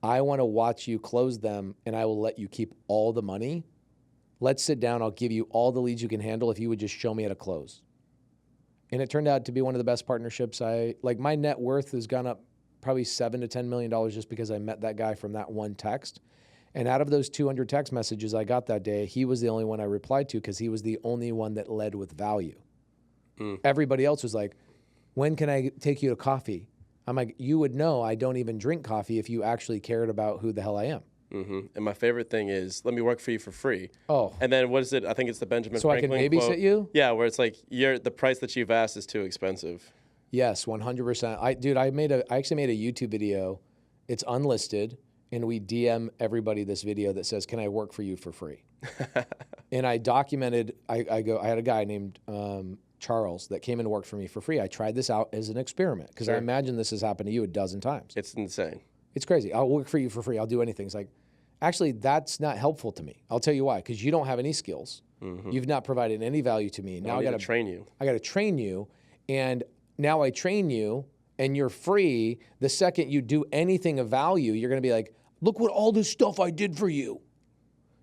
S1: I want to watch you close them, and I will let you keep all the money. Let's sit down. I'll give you all the leads you can handle if you would just show me how to close. And it turned out to be one of the best partnerships. My net worth has gone up probably $7 to $10 million just because I met that guy from that one text. And out of those 200 text messages I got that day, he was the only one I replied to because he was the only one that led with value. Everybody else was like, when can I take you to coffee? I'm like, you would know I don't even drink coffee if you actually cared about who the hell I am.
S2: Mm-hmm. And my favorite thing is, let me work for you for free.
S1: Oh.
S2: And then what is it? I think it's the Benjamin Franklin
S1: So I can babysit
S2: quote.
S1: you?
S2: Yeah, where it's like, the price that you've asked is too expensive.
S1: Yes, 100%. I actually made a YouTube video. It's unlisted, and we DM everybody this video that says, can I work for you for free? And I documented, I had a guy named Charles that came and worked for me for free. I tried this out as an experiment because I imagine this has happened to you a dozen times.
S2: It's insane.
S1: It's crazy. I'll work for you for free. I'll do anything. It's like, actually, that's not helpful to me. I'll tell you why. Because you don't have any skills. Mm-hmm. You've not provided any value to me. Now I got to
S2: train you.
S1: I got to train you, and now I train you, and you're free. The second you do anything of value, you're going to be like, look what all this stuff I did for you.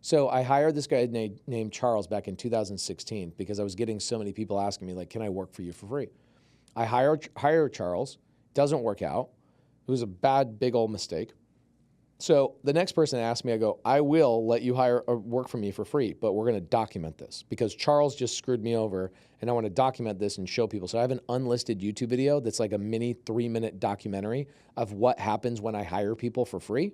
S1: So I hired this guy named Charles back in 2016 because I was getting so many people asking me, like, can I work for you for free? I hire Charles. Doesn't work out. It was a big old mistake. So the next person asked me, I go, I will let you hire or work for me for free, but we're going to document this because Charles just screwed me over, and I want to document this and show people. So I have an unlisted YouTube video that's like a mini 3-minute documentary of what happens when I hire people for free.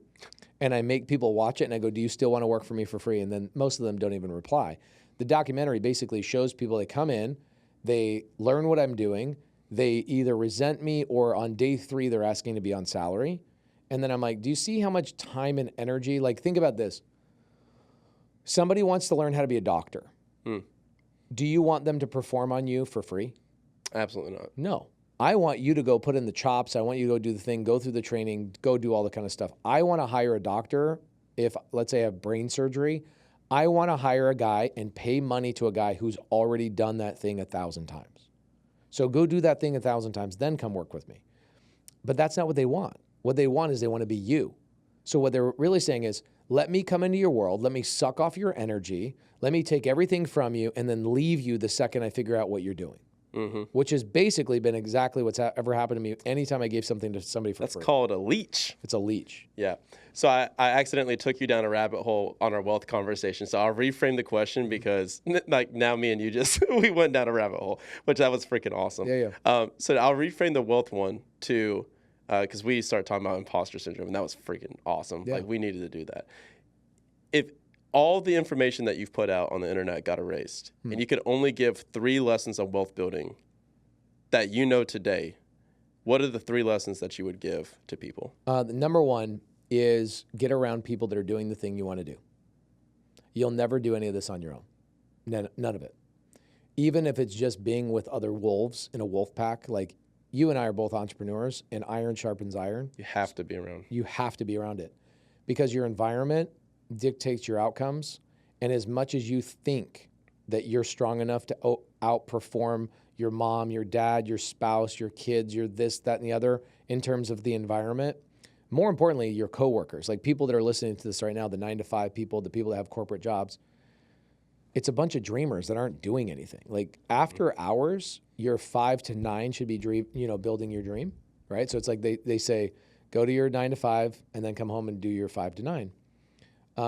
S1: And I make people watch it, and I go, do you still want to work for me for free? And then most of them don't even reply. The documentary basically shows people, they come in, they learn what I'm doing, they either resent me or on day 3 they're asking to be on salary. And then I'm like, do you see how much time and energy? Like, think about this. Somebody wants to learn how to be a doctor. Do you want them to perform on you for free?
S2: Absolutely not.
S1: No. I want you to go put in the chops. I want you to go do the thing, go through the training, go do all the kind of stuff. I want to hire a doctor. If, let's say, I have brain surgery, I want to hire a guy and pay money to a guy who's already done that thing 1,000 times. So go do that thing 1,000 times, then come work with me. But that's not what they want. What they want is they want to be you. So what they're really saying is, let me come into your world, let me suck off your energy, let me take everything from you, and then leave you the second I figure out what you're doing. Mm-hmm. Which has basically been exactly what's ever happened to me anytime I gave something to somebody for free.
S2: That's called a leech.
S1: It's a leech.
S2: Yeah. So I accidentally took you down a rabbit hole on our wealth conversation. So I'll reframe the question because like now me and you just, we went down a rabbit hole, which that was freaking awesome.
S1: Yeah.
S2: So I'll reframe the wealth one to, because we started talking about imposter syndrome, and that was freaking awesome.
S1: Yeah.
S2: Like, we needed to do that. If all the information that you've put out on the internet got erased, and you could only give 3 lessons of wealth building that you know today, what are the 3 lessons that you would give to people?
S1: The number 1 is get around people that are doing the thing you want to do. You'll never do any of this on your own. None of it. Even if it's just being with other wolves in a wolf pack, like you and I are both entrepreneurs, and iron sharpens iron.
S2: You have to be around.
S1: You have to be around it because your environment dictates your outcomes. And as much as you think that you're strong enough to outperform your mom, your dad, your spouse, your kids, your this, that, and the other in terms of the environment, more importantly, your coworkers, like people that are listening to this right now, the 9-to-5 people, the people that have corporate jobs, it's a bunch of dreamers that aren't doing anything. Like after hours, your 5 to 9 should be building your dream, right? So it's like they say, go to your 9 to 5 and then come home and do your 5 to 9.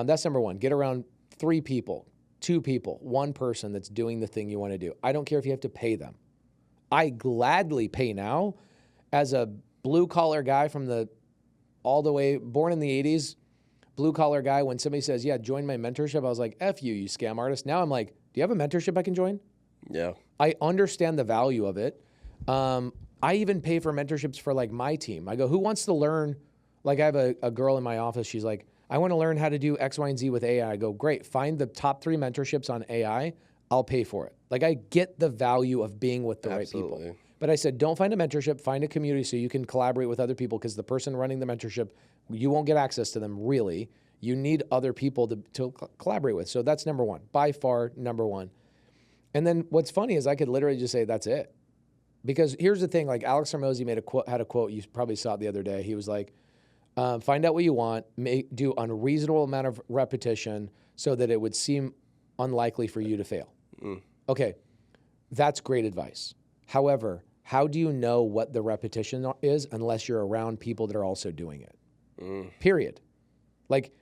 S1: That's number one. Get around 3 people, 2 people, 1 person that's doing the thing you want to do. I don't care if you have to pay them. I gladly pay now as a blue collar guy from all the way born in the 80s, blue collar guy. When somebody says, yeah, join my mentorship, I was like, F you, you scam artist. Now I'm like, do you have a mentorship I can join?
S2: Yeah.
S1: I understand the value of it. I even pay for mentorships for like my team. I go, who wants to learn? Like I have a girl in my office. She's like, I want to learn how to do X, Y, and Z with AI. I go, great. Find the top 3 mentorships on AI. I'll pay for it. Like I get the value of being with the right people. But I said, don't find a mentorship, find a community so you can collaborate with other people, because the person running the mentorship, you won't get access to them really. You need other people to collaborate with. So that's number one, by far number one. And then what's funny is I could literally just say, that's it. Because here's the thing, like Alex Hormozy had a quote, you probably saw it the other day. He was like, find out what you want, do an unreasonable amount of repetition so that it would seem unlikely for you to fail. Okay, that's great advice. However, how do you know what the repetition is unless you're around people that are also doing it? Period. Like,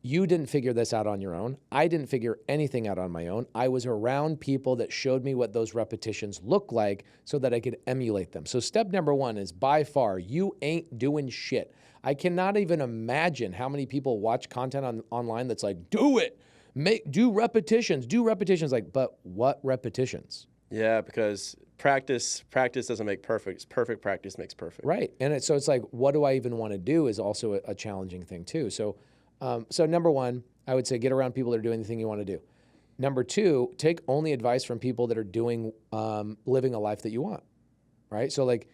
S1: you didn't figure this out on your own. I didn't figure anything out on my own. I was around people that showed me what those repetitions look like so that I could emulate them. So step number one is by far, you ain't doing shit. I cannot even imagine how many people watch content online that's like, do it, do repetitions. Like, but what repetitions?
S2: Yeah, because practice doesn't make perfect. Perfect practice makes perfect.
S1: Right. And so it's like, what do I even want to do is also a challenging thing too. So number one, I would say get around people that are doing the thing you want to do. Number two, take only advice from people that are doing, living a life that you want, right? So like,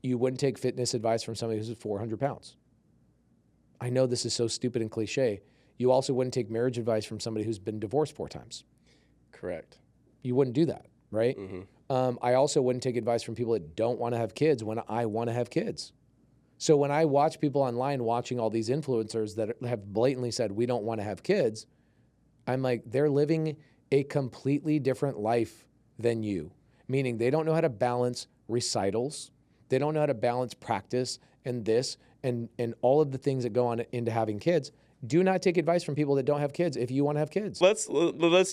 S1: you wouldn't take fitness advice from somebody who's 400 pounds. I know this is so stupid and cliche. You also wouldn't take marriage advice from somebody who's been divorced 4 times.
S2: Correct.
S1: You wouldn't do that, right? I also wouldn't take advice from people that don't want to have kids when I want to have kids. So when I watch people online watching all these influencers that have blatantly said, we don't want to have kids, I'm like, they're living a completely different life than you, meaning they don't know how to balance recitals. They don't know how to balance practice and this and all of the things that go on into having kids. Do not take advice from people that don't have kids if you want to have kids.
S2: Let's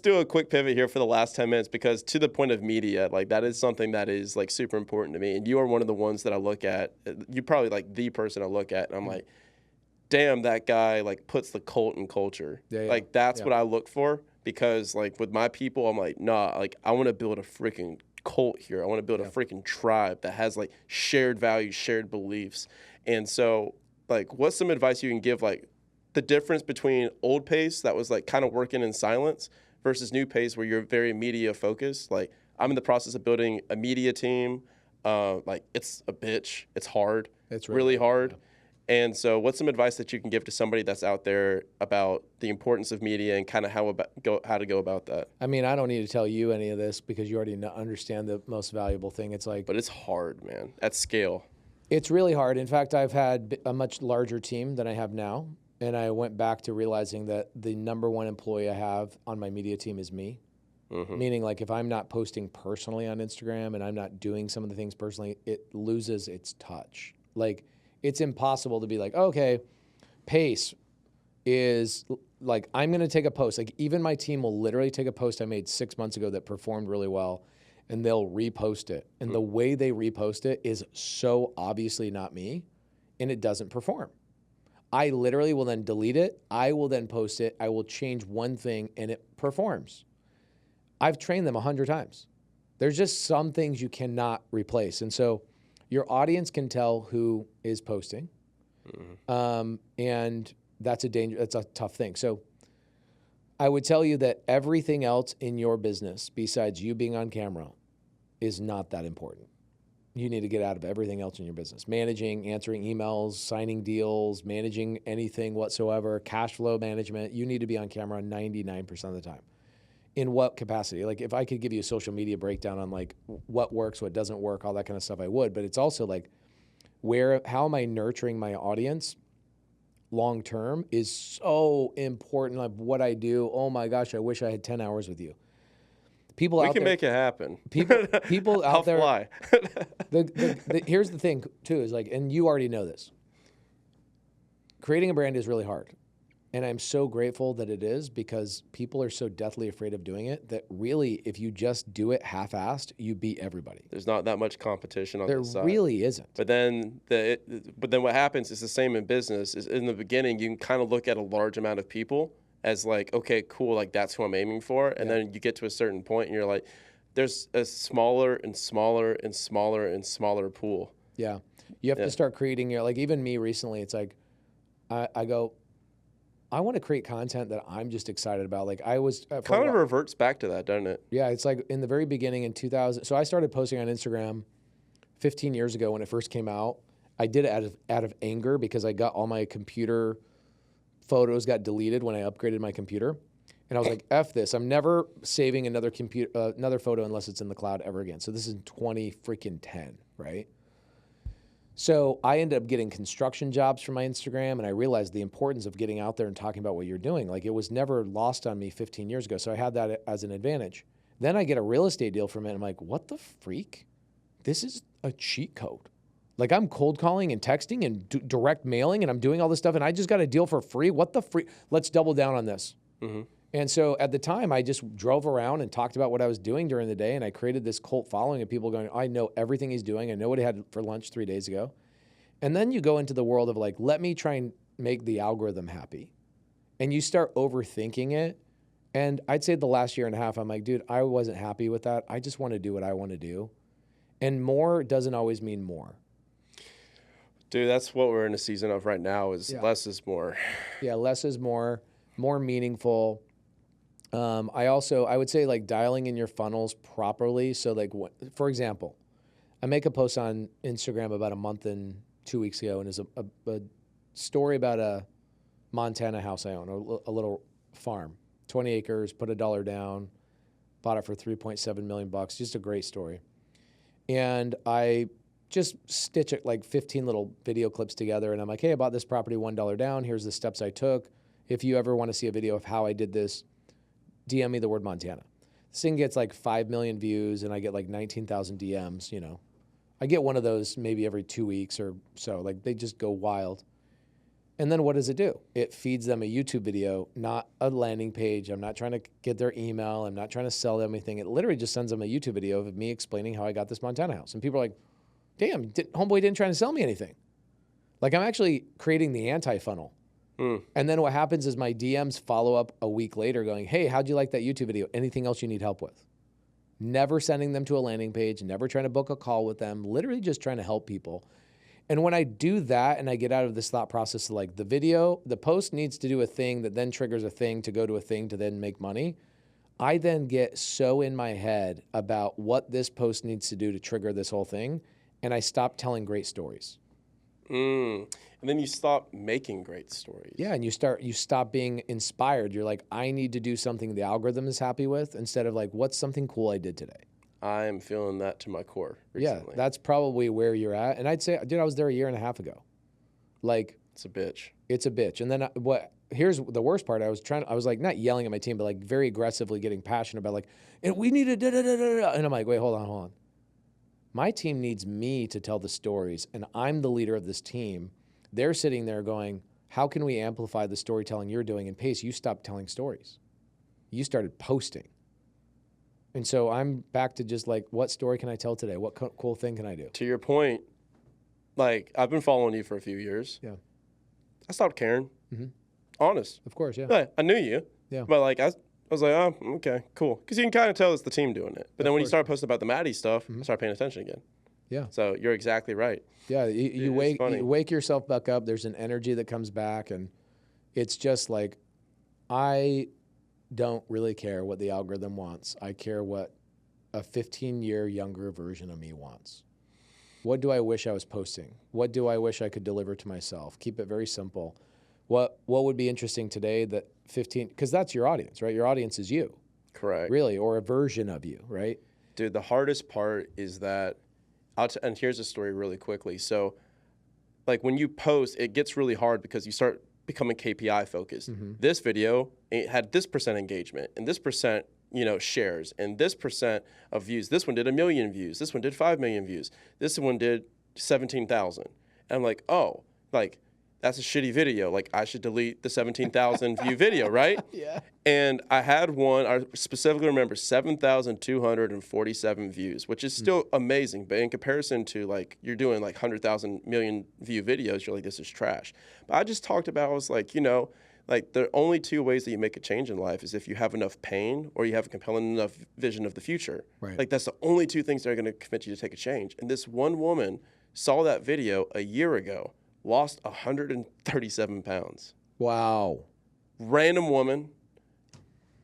S2: do a quick pivot here for the last 10 minutes, because to the point of media, like that is something that is like super important to me. And you are one of the ones that I look at. You're probably like the person I look at. And I'm like, damn, that guy like puts the cult in culture. Yeah. Like that's what I look for, because like with my people, I'm like, nah, like I want to build a freaking cult here. I want to build a freaking tribe that has like shared values, shared beliefs. And so like, what's some advice you can give, like, the difference between old Pace that was like kind of working in silence versus new Pace where you're very media focused? Like I'm in the process of building a media team. Like it's a bitch. It's hard. It's really hard. Yeah. And so what's some advice that you can give to somebody that's out there about the importance of media and kind of how to go about that?
S1: I mean, I don't need to tell you any of this because you already understand the most valuable thing. It's like,
S2: but it's hard, man, at scale.
S1: It's really hard. In fact, I've had a much larger team than I have now. And I went back to realizing that the number one employee I have on my media team is me. Meaning, like, if I'm not posting personally on Instagram and I'm not doing some of the things personally, it loses its touch. Like, it's impossible to be like, okay, Pace is, like, I'm going to take a post. Like, even my team will literally take a post I made 6 months ago that performed really well, and they'll repost it. And the way they repost it is so obviously not me, and it doesn't perform. I literally will then delete it. I will then post it. I will change one thing and it performs. I've trained them 100 times. There's just some things you cannot replace. And so your audience can tell who is posting. And that's a tough thing. So I would tell you that everything else in your business besides you being on camera is not that important. You need to get out of everything else in your business. Managing, answering emails, signing deals, managing anything whatsoever, cash flow management. You need to be on camera 99% of the time. In what capacity? Like if I could give you a social media breakdown on like what works, what doesn't work, all that kind of stuff, I would. But it's also like how am I nurturing my audience long term is so important. Like what I do, oh my gosh, I wish I had 10 hours with you. People
S2: We
S1: out
S2: can
S1: there,
S2: make it happen.
S1: people
S2: I'll
S1: out there,
S2: fly.
S1: here's the thing too, is like, and you already know this, creating a brand is really hard. And I'm so grateful that it is, because people are so deathly afraid of doing it that really, if you just do it half-assed, you beat everybody.
S2: There's not that much competition on
S1: There
S2: this side.
S1: really isn't.
S2: But then what happens is the same in business. Is in the beginning you can kind of look at a large amount of people as like, okay, cool, like that's who I'm aiming for, and then you get to a certain point and you're like, there's a smaller and smaller and smaller and smaller pool.
S1: Yeah, you have to start creating your, like even me recently, it's like I go, I want to create content that I'm just excited about. Like I was
S2: Kind of reverts back to that, doesn't it?
S1: Yeah, it's like in the very beginning in 2000. So I started posting on Instagram 15 years ago when it first came out. I did it out of anger because I got all my computer photos got deleted when I upgraded my computer, and I was like, "F this! I'm never saving another photo unless it's in the cloud ever again." So this is in 2010, right? So I ended up getting construction jobs from my Instagram, and I realized the importance of getting out there and talking about what you're doing. Like it was never lost on me 15 years ago. So I had that as an advantage. Then I get a real estate deal from it. And I'm like, what the freak? This is a cheat code. Like I'm cold calling and texting and direct mailing, and I'm doing all this stuff, and I just got a deal for free. What the freak? Let's double down on this. Mm-hmm. And so at the time, I just drove around and talked about what I was doing during the day, and I created this cult following of people going, I know everything he's doing. I know what he had for lunch 3 days ago. And then you go into the world of like, let me try and make the algorithm happy. And you start overthinking it. And I'd say the last year and a half, I'm like, dude, I wasn't happy with that. I just want to do what I want to do. And more doesn't always mean more.
S2: Dude, that's what we're in a season of right now is less is more. Yeah,
S1: less is more meaningful. I would say like dialing in your funnels properly. So like, for example, I make a post on Instagram about a month and 2 weeks ago, and it's a story about a Montana house I own, a little farm, 20 acres, put $1 down, bought it for $3.7 million, just a great story. And I just stitch it like 15 little video clips together, and I'm like, hey, I bought this property $1 down, here's the steps I took. If you ever want to see a video of how I did this, DM me the word Montana. This thing gets like 5 million views, and I get like 19,000 DMs, you know. I get one of those maybe every 2 weeks or so. Like they just go wild. And then what does it do? It feeds them a YouTube video, not a landing page. I'm not trying to get their email. I'm not trying to sell them anything. It literally just sends them a YouTube video of me explaining how I got this Montana house. And people are like, damn, homeboy didn't try to sell me anything. Like I'm actually creating the anti-funnel. And then what happens is my DMs follow up a week later going, hey, how'd you like that YouTube video? Anything else you need help with? Never sending them to a landing page, never trying to book a call with them, literally just trying to help people. And when I do that and I get out of this thought process of like the post needs to do a thing that then triggers a thing to go to a thing to then make money, I then get so in my head about what this post needs to do to trigger this whole thing, and I stop telling great stories.
S2: And then you stop making great stories.
S1: Yeah, and you stop being inspired. You're like, I need to do something the algorithm is happy with, instead of like, what's something cool I did today?
S2: I'm feeling that to my core recently.
S1: Yeah, that's probably where you're at. And I'd say, dude, I was there a year and a half ago. Like,
S2: it's a bitch.
S1: It's a bitch. And then here's the worst part. I was like not yelling at my team, but like very aggressively getting passionate about like, and we need to da da da da da. And I'm like, wait, hold on. My team needs me to tell the stories, and I'm the leader of this team. They're sitting there going, how can we amplify the storytelling you're doing? And Pace, you stopped telling stories. You started posting. And so I'm back to just like, what story can I tell today? What cool thing can I do?
S2: To your point, like I've been following you for a few years.
S1: Yeah.
S2: I stopped caring. Mm-hmm. Honest.
S1: Of course, yeah.
S2: But I knew you.
S1: Yeah.
S2: But like I was like, oh, okay, cool. Because you can kind of tell it's the team doing it. But then when you start posting about the Maddie stuff, I start paying attention again.
S1: Yeah.
S2: So you're exactly right.
S1: Yeah, you wake yourself back up. There's an energy that comes back, and it's just like, I don't really care what the algorithm wants. I care what a 15-year younger version of me wants. What do I wish I was posting? What do I wish I could deliver to myself? Keep it very simple. What would be interesting today that 15, because that's your audience, right? Your audience is you.
S2: Correct.
S1: Really, or a version of you, right?
S2: Dude, the hardest part is that, and here's a story really quickly. So, like when you post, it gets really hard because you start becoming KPI focused. This video had this percent engagement and this percent, shares and this percent of views. This one did 1 million views. This one did 5 million views. This one did 17,000. And I'm like, oh, like that's a shitty video. Like I should delete the 17,000 view video, right?
S1: Yeah.
S2: And I had one, I specifically remember 7,247 views, which is still amazing. But in comparison to like, you're doing like 100,000 million view videos, you're like, this is trash. But I just talked about, I was like, like the only two ways that you make a change in life is if you have enough pain or you have a compelling enough vision of the future.
S1: Right.
S2: Like that's the only two things that are going to convince you to take a change. And this one woman saw that video a year ago, lost 137 pounds.
S1: Wow.
S2: Random woman.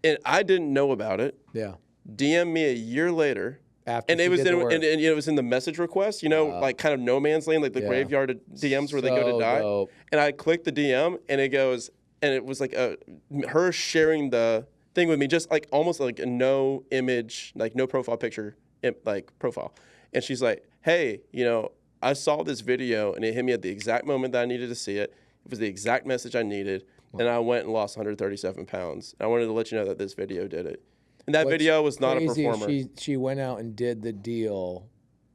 S2: And I didn't know about it.
S1: Yeah.
S2: DM me a year later.
S1: After
S2: And it
S1: she
S2: was
S1: did the
S2: in,
S1: work.
S2: and it was in the message request, like kind of no man's land, like the
S1: Yeah.
S2: graveyard of DMs where they go to
S1: So
S2: die.
S1: dope.
S2: And I clicked the DM and it goes, and it was like her sharing the thing with me, just like almost like a no image, like no profile picture, like profile. And she's like, hey, I saw this video and it hit me at the exact moment that I needed to see it. It was the exact message I needed. And I went and lost 137 pounds. I wanted to let you know that this video did it. And that video was not a
S1: Crazy,
S2: performer.
S1: She went out and did the deal.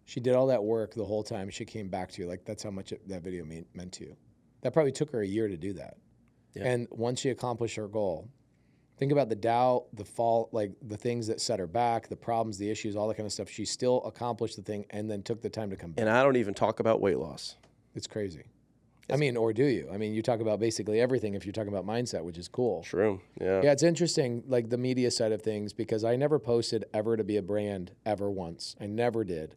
S1: She did all that work the whole time. She came back to you. Like, that's how much that video meant to you. That probably took her a year to do that. Yeah. And once she accomplished her goal, think about the doubt, the fault, like the things that set her back, the problems, the issues, all that kind of stuff. She still accomplished the thing and then took the time to come back.
S2: And I don't even talk about weight loss.
S1: It's crazy. Or do you? You talk about basically everything if you're talking about mindset, which is cool.
S2: True, yeah.
S1: Yeah, it's interesting, like the media side of things, because I never posted ever to be a brand ever once. I never did.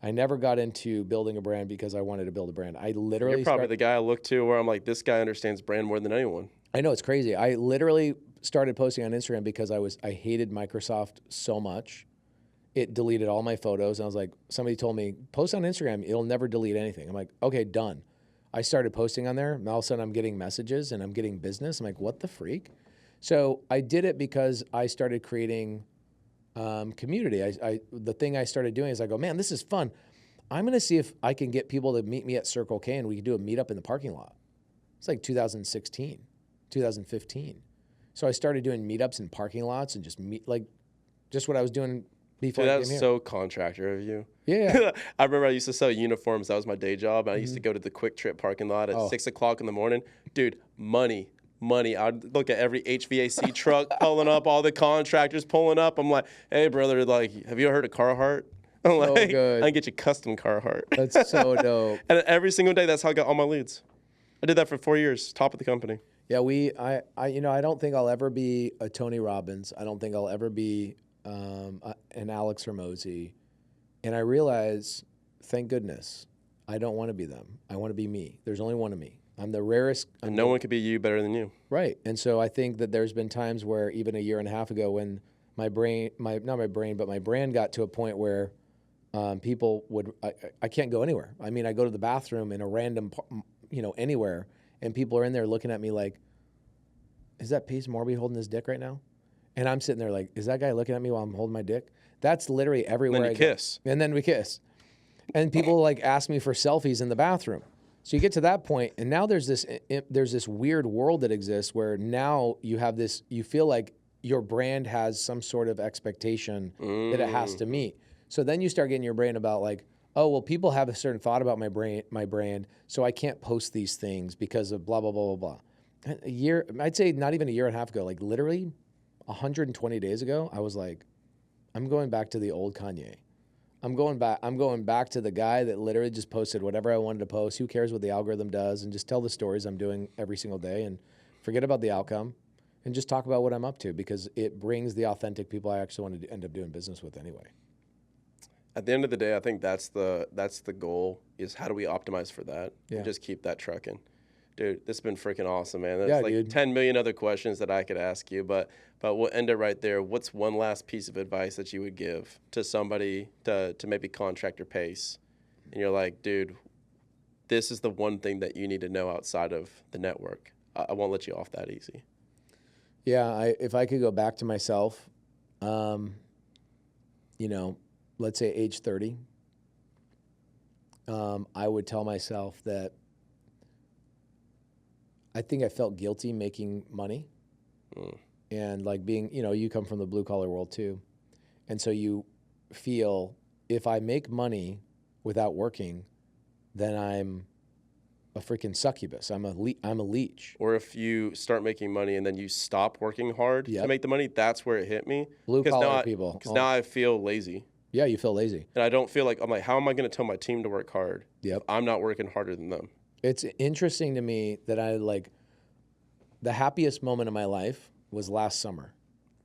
S1: I never got into building a brand because I wanted to build a brand. I literally
S2: You're probably the guy I look to where I'm like, this guy understands brand more than anyone.
S1: I know, it's crazy. I literally started posting on Instagram because I hated Microsoft so much. It deleted all my photos. And I was like, somebody told me, post on Instagram, it'll never delete anything. I'm like, okay, done. I started posting on there, and all of a sudden I'm getting messages and I'm getting business. I'm like, what the freak? So I did it because I started creating community. The thing I started doing is I go, man, this is fun. I'm going to see if I can get people to meet me at Circle K and we can do a meetup in the parking lot. It's like 2016, 2015. So I started doing meetups in parking lots and just what I was doing before.
S2: Dude, that's so contractor of you.
S1: Yeah.
S2: I remember I used to sell uniforms. That was my day job. I used to go to the Quick Trip parking lot at 6 o'clock in the morning. Dude, money. I'd look at every HVAC truck pulling up, all the contractors pulling up. I'm like, hey, brother, like, have you ever heard of Carhartt? I'm like,
S1: good.
S2: I can get you custom Carhartt.
S1: That's so dope.
S2: And every single day, that's how I got all my leads. I did that for 4 years, top of the company.
S1: Yeah, I don't think I'll ever be a Tony Robbins. I don't think I'll ever be an Alex Hormozy. And I realize, thank goodness, I don't want to be them. I want to be me. There's only one of me. I'm the rarest.
S2: And no one could be you better than you.
S1: Right. And so I think that there's been times where even a year and a half ago when my brand got to a point where people I can't go anywhere. I go to the bathroom in a random, anywhere, and people are in there looking at me like, is that piece Morby holding his dick right now? And I'm sitting there like, is that guy looking at me while I'm holding my dick? That's literally everywhere.
S2: And then you kiss.
S1: And then we kiss. And people like ask me for selfies in the bathroom. So you get to that point, and now there's this weird world that exists where now you feel like your brand has some sort of expectation that it has to meet. So then you start getting your brain about like, oh, well, people have a certain thought about my brand, so I can't post these things because of blah, blah, blah, blah, blah. I'd say not even a year and a half ago, like literally 120 days ago, I was like, I'm going back to the old Kanye. I'm going back to the guy that literally just posted whatever I wanted to post. Who cares what the algorithm does? And just tell the stories I'm doing every single day and forget about the outcome and just talk about what I'm up to because it brings the authentic people I actually want to end up doing business with anyway.
S2: At the end of the day, I think that's the goal is how do we optimize for that and just keep that trucking. Dude, this has been freaking awesome, man. There's like 10 million other questions that I could ask you, but we'll end it right there. What's one last piece of advice that you would give to somebody to maybe contract your pace? And you're like, dude, this is the one thing that you need to know outside of the network. I won't let you off that easy.
S1: Yeah, if I could go back to myself, let's say age 30, I would tell myself that I think I felt guilty making money. And like being, you come from the blue collar world too. And so you feel if I make money without working, then I'm a freaking succubus. I'm a leech.
S2: Or if you start making money and then you stop working hard to make the money, that's where it hit me.
S1: Blue collar people.
S2: Because now I feel lazy.
S1: Yeah, you feel lazy.
S2: And I don't feel like, I'm like, how am I going to tell my team to work hard?
S1: Yep.
S2: If I'm not working harder than them.
S1: It's interesting to me that the happiest moment of my life was last summer.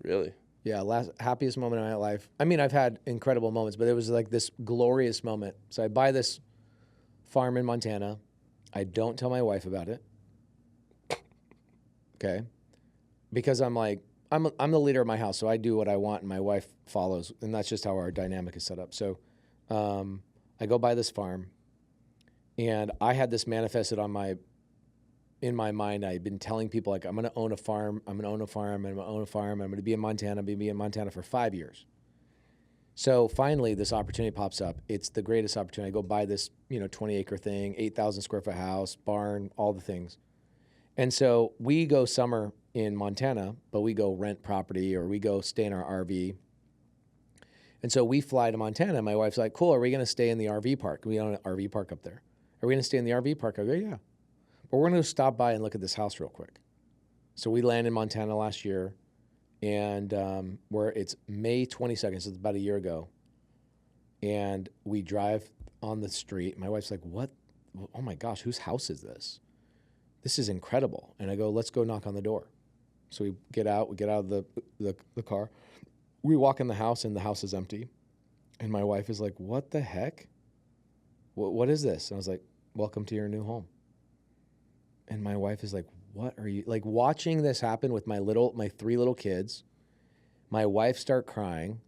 S2: Really?
S1: Yeah, happiest moment of my life. I mean, I've had incredible moments, but it was like this glorious moment. So I buy this farm in Montana. I don't tell my wife about it. Okay. Because I'm like, I'm the leader of my house, so I do what I want and my wife follows. And that's just how our dynamic is set up. So I go buy this farm and I had this manifested in my mind. I've been telling people like, I'm going to own a farm. I'm going to own a farm. I'm going to own a farm. I'm going to be in Montana. I'm going to be in Montana for 5 years. So finally, this opportunity pops up. It's the greatest opportunity. I go buy this, 20-acre thing, 8,000 square foot house, barn, all the things. And so we go summer in Montana, but we go rent property or we go stay in our RV. And so we fly to Montana. My wife's like, cool, are we going to stay in the RV park? We own an RV park up there. Are we going to stay in the RV park? I go, yeah. But we're going to stop by and look at this house real quick. So we landed in Montana last year. And it's May 22nd, so it's about a year ago. And we drive on the street. My wife's like, what? Oh my gosh, whose house is this? This is incredible. And I go, let's go knock on the door. So we get out of the car. We walk in the house and the house is empty. And my wife is like, what the heck? What is this? And I was like, welcome to your new home. And my wife is like, what are you, like watching this happen with my 3 little kids, my wife start crying,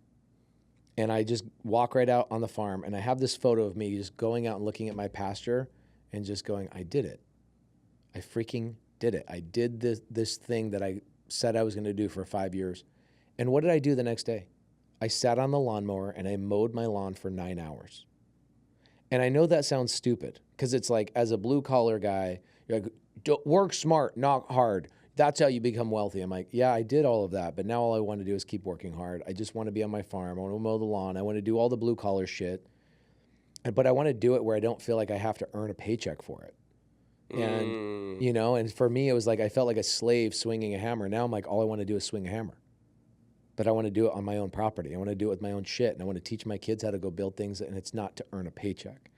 S1: and I just walk right out on the farm, and I have this photo of me just going out and looking at my pasture and just going, I did it. I freaking did it. I did this thing that I said I was going to do for 5 years. And what did I do the next day? I sat on the lawnmower and I mowed my lawn for 9 hours. And I know that sounds stupid because it's like, as a blue collar guy, you're like, work smart, not hard. That's how you become wealthy. I'm like, yeah, I did all of that, but now all I want to do is keep working hard. I just want to be on my farm. I want to mow the lawn. I want to do all the blue collar shit. But I want to do it where I don't feel like I have to earn a paycheck for it. And, and for me, it was like I felt like a slave swinging a hammer. Now I'm like, all I want to do is swing a hammer. But I want to do it on my own property. I want to do it with my own shit. And I want to teach my kids how to go build things, and it's not to earn a paycheck.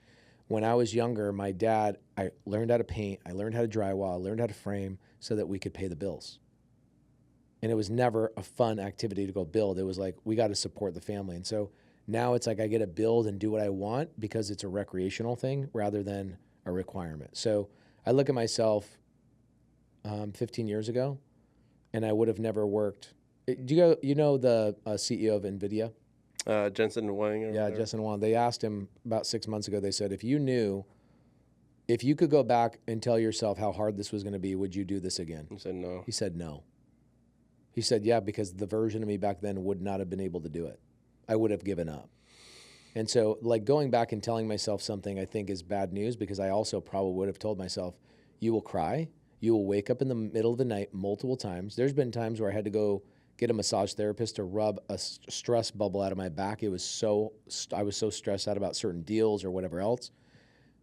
S1: When I was younger, my dad, I learned how to paint, I learned how to drywall, I learned how to frame so that we could pay the bills. And it was never a fun activity to go build. It was like, we got to support the family. And so now it's like I get to build and do what I want because it's a recreational thing rather than a requirement. So I look at myself 15 years ago, and I would have never worked. Do you know the CEO of NVIDIA?
S2: Jensen Huang.
S1: Yeah, Jensen Huang. They asked him about 6 months ago, they said, if you could go back and tell yourself how hard this was going to be, would you do this again?
S2: He said no.
S1: He said no. He said, yeah, because the version of me back then would not have been able to do it. I would have given up. And so like going back and telling myself something I think is bad news, because I also probably would have told myself, you will cry. You will wake up in the middle of the night multiple times. There's been times where I had to go get a massage therapist to rub a stress bubble out of my back. I was so stressed out about certain deals or whatever else.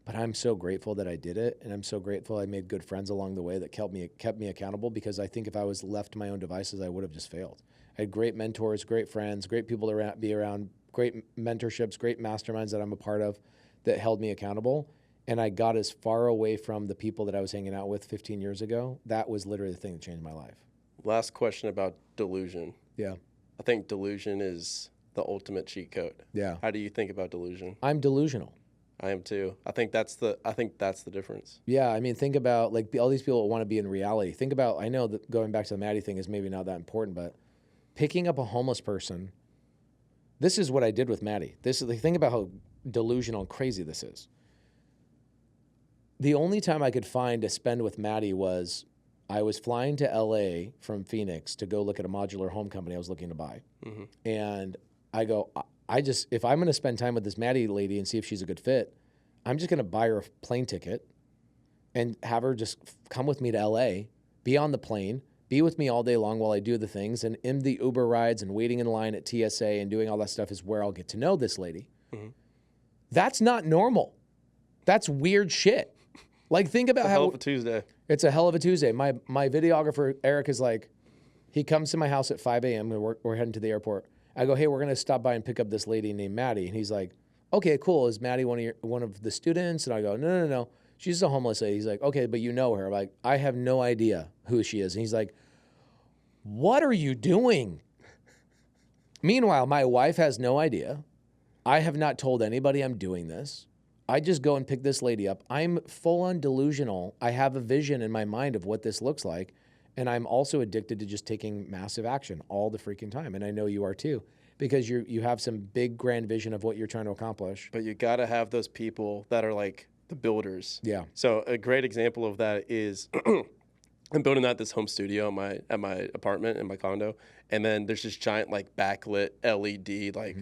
S1: But I'm so grateful that I did it, and I'm so grateful I made good friends along the way that kept me accountable, because I think if I was left to my own devices, I would have just failed. I had great mentors, great friends, great people to be around, great mentorships, great masterminds that I'm a part of that held me accountable. And I got as far away from the people that I was hanging out with 15 years ago. That was literally the thing that changed my life.
S2: Last question about delusion.
S1: Yeah.
S2: I think delusion is the ultimate cheat code.
S1: Yeah.
S2: How do you think about delusion?
S1: I'm delusional.
S2: I am too. I think that's the difference.
S1: Yeah, I mean, think about like all these people that want to be in reality. Think about, I know that going back to the Maddie thing is maybe not that important, but picking up a homeless person. This is what I did with Maddie. Think about how delusional and crazy this is. The only time I could find to spend with Maddie was I was flying to LA from Phoenix to go look at a modular home company I was looking to buy. Mm-hmm. And I go, if I'm going to spend time with this Maddie lady and see if she's a good fit, I'm just going to buy her a plane ticket, and have her just come with me to LA, be on the plane, be with me all day long while I do the things. And in the Uber rides and waiting in line at TSA and doing all that stuff is where I'll get to know this lady. Mm-hmm. That's not normal. That's weird shit. Like, think about
S2: how... Hell of a Tuesday.
S1: It's a hell of a Tuesday. My videographer, Eric, is like, he comes to my house at 5 a.m. and we're heading to the airport. I go, hey, we're going to stop by and pick up this lady named Maddie. And he's like, okay, cool. Is Maddie one of the students? And I go, no. She's a homeless lady. He's like, okay, but you know her. I'm like, I have no idea who she is. And he's like, what are you doing? Meanwhile, my wife has no idea. I have not told anybody I'm doing this. I just go and pick this lady up. I'm full on delusional. I have a vision in my mind of what this looks like. And I'm also addicted to just taking massive action all the freaking time. And I know you are too, because you have some big grand vision of what you're trying to accomplish.
S2: But you got to have those people that are like the builders.
S1: Yeah.
S2: So a great example of that is I'm building out this home studio at my apartment in my condo, and then there's this giant like backlit LED like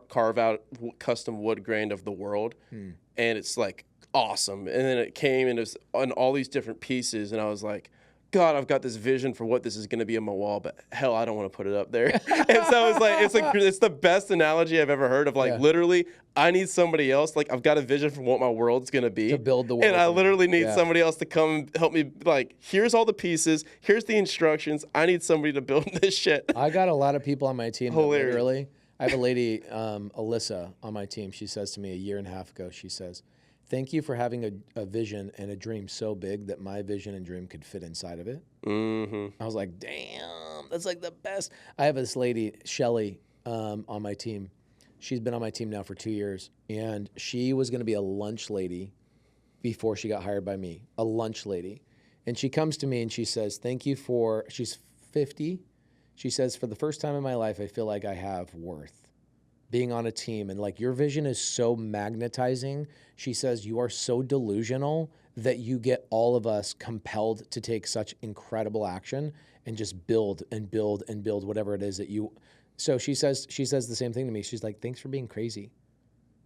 S2: carve out custom wood grain of the world, and it's like awesome. And then it came and it was on all these different pieces, and I was like, God, I've got this vision for what this is going to be on my wall, but hell, I don't want to put it up there. And so it's the best analogy I've ever heard of literally, I need somebody else. Like, I've got a vision for what my world's going to be.
S1: To build the world.
S2: And I literally need somebody else to come and help me. Like, here's all the pieces. Here's the instructions. I need somebody to build this shit.
S1: I got a lot of people on my team.
S2: Hilarious.
S1: Literally, I have a lady, Alyssa, on my team. She says to me a year and a half ago, she says, thank you for having a vision and a dream so big that my vision and dream could fit inside of it. Mm-hmm. I was like, damn, that's like the best. I have this lady, Shelly, on my team. She's been on my team now for 2 years, and she was going to be a lunch lady before she got hired by me, a lunch lady. And she comes to me and she says, she's 50. She says, for the first time in my life, I feel like I have worth. Being on a team, and like, your vision is so magnetizing. She says, you are so delusional that you get all of us compelled to take such incredible action and just build and build and build whatever it is that you. So she says the same thing to me. She's like, thanks for being crazy.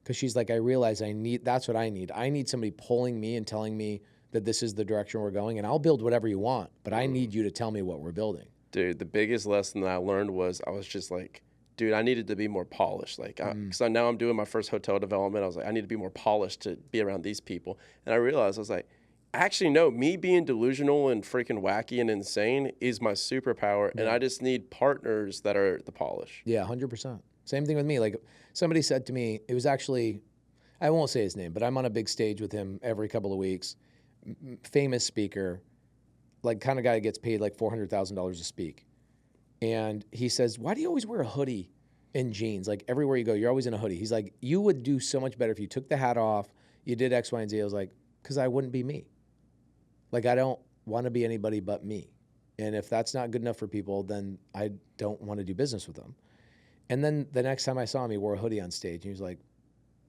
S1: Because she's like, I realize that's what I need. I need somebody pulling me and telling me that this is the direction we're going, and I'll build whatever you want, but I need you to tell me what we're building.
S2: Dude, the biggest lesson that I learned was I was just like, dude, I needed to be more polished. Like, because now I'm doing my first hotel development. I was like, I need to be more polished to be around these people. And I realized, I was like, actually, no, me being delusional and freaking wacky and insane is my superpower. Yeah. And I just need partners that are the polish.
S1: Yeah, 100%. Same thing with me. Like, somebody said to me, it was actually, I won't say his name, but I'm on a big stage with him every couple of weeks. Famous speaker, like kind of guy that gets paid like $400,000 to speak. And he says, why do you always wear a hoodie and jeans? Like, everywhere you go, you're always in a hoodie. He's like, you would do so much better if you took the hat off, you did X, Y, and Z. I was like, because I wouldn't be me. Like, I don't want to be anybody but me. And if that's not good enough for people, then I don't want to do business with them. And then the next time I saw him, he wore a hoodie on stage. And he was like,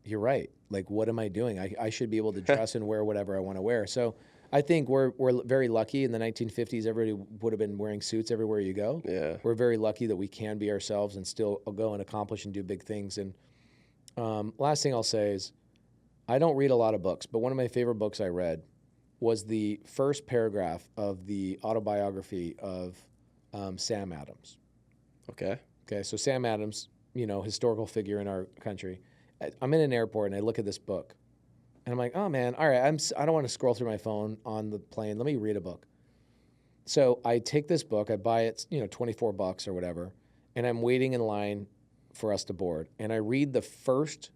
S1: you're right. Like, what am I doing? I should be able to dress and wear whatever I want to wear. So I think we're very lucky. In the 1950s, everybody would have been wearing suits everywhere you go.
S2: Yeah.
S1: We're very lucky that we can be ourselves and still go and accomplish and do big things. And last thing I'll say is, I don't read a lot of books, but one of my favorite books I read was the first paragraph of the autobiography of Sam Adams.
S2: Okay.
S1: So Sam Adams, historical figure in our country. I'm in an airport and I look at this book. And I'm like, oh man, all right, I don't want to scroll through my phone on the plane. Let me read a book. So I take this book, I buy it, $24 or whatever, and I'm waiting in line for us to board. And I read the first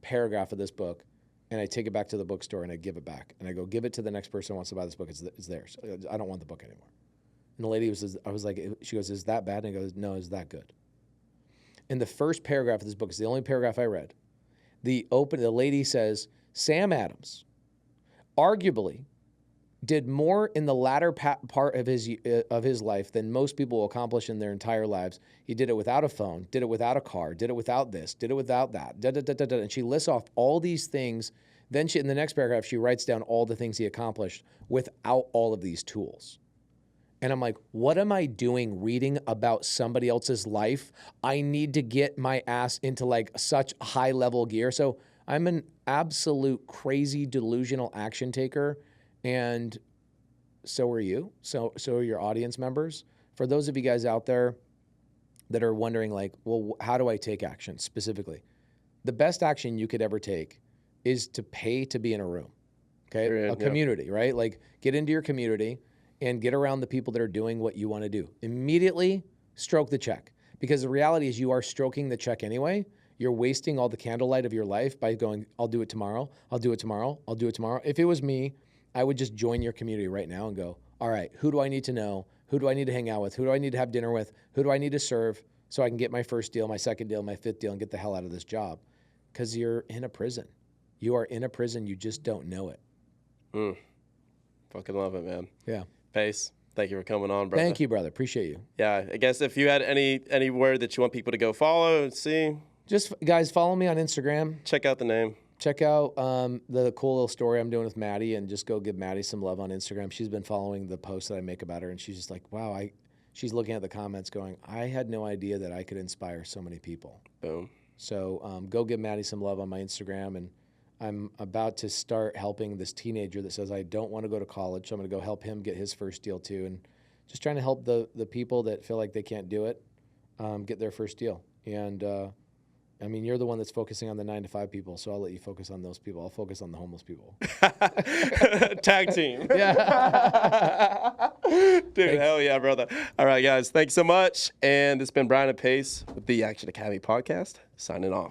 S1: paragraph of this book, and I take it back to the bookstore and I give it back. And I go, give it to the next person who wants to buy this book. It's theirs. I don't want the book anymore. And the lady I was like, she goes, is that bad? And I goes, no, it's that good. And the first paragraph of this book is the only paragraph I read. The lady says, Sam Adams arguably did more in the latter part of his life than most people will accomplish in their entire lives. He did it without a phone, did it without a car, did it without this, did it without that, and she lists off all these things. Then in the next paragraph, she writes down all the things he accomplished without all of these tools. And I'm like, what am I doing reading about somebody else's life? I need to get my ass into like such high level gear. So I'm an absolute crazy delusional action taker. And so are you. So are your audience members. For those of you guys out there that are wondering, like, well, how do I take action specifically? The best action you could ever take is to pay to be in a room, okay? Community, right? Like, get into your community and get around the people that are doing what you want to do. Immediately stroke the check, because the reality is you are stroking the check anyway. You're wasting all the candlelight of your life by going, I'll do it tomorrow, I'll do it tomorrow, I'll do it tomorrow. If it was me, I would just join your community right now and go, all right, who do I need to know? Who do I need to hang out with? Who do I need to have dinner with? Who do I need to serve so I can get my first deal, my second deal, my fifth deal, and get the hell out of this job? Because you're in a prison. You are in a prison. You just don't know it.
S2: Fucking love it, man.
S1: Yeah.
S2: Pace, thank you for coming on, brother.
S1: Thank you, brother. Appreciate you.
S2: Yeah, I guess if you had any word that you want people to go follow and see.
S1: Just, guys, follow me on Instagram.
S2: Check out the name.
S1: Check out the cool little story I'm doing with Maddie, and just go give Maddie some love on Instagram. She's been following the posts that I make about her, and she's just like, wow, she's looking at the comments going, I had no idea that I could inspire so many people.
S2: Boom.
S1: So go give Maddie some love on my Instagram, and I'm about to start helping this teenager that says, I don't want to go to college, so I'm going to go help him get his first deal too, and just trying to help the people that feel like they can't do it get their first deal. And I mean, you're the one that's focusing on the 9-to-5 people, so I'll let you focus on those people. I'll focus on the homeless people.
S2: Tag team.
S1: Yeah.
S2: Dude, thanks. Hell yeah, brother. All right, guys, thanks so much. And it's been Brian and Pace with the Action Academy podcast, signing off.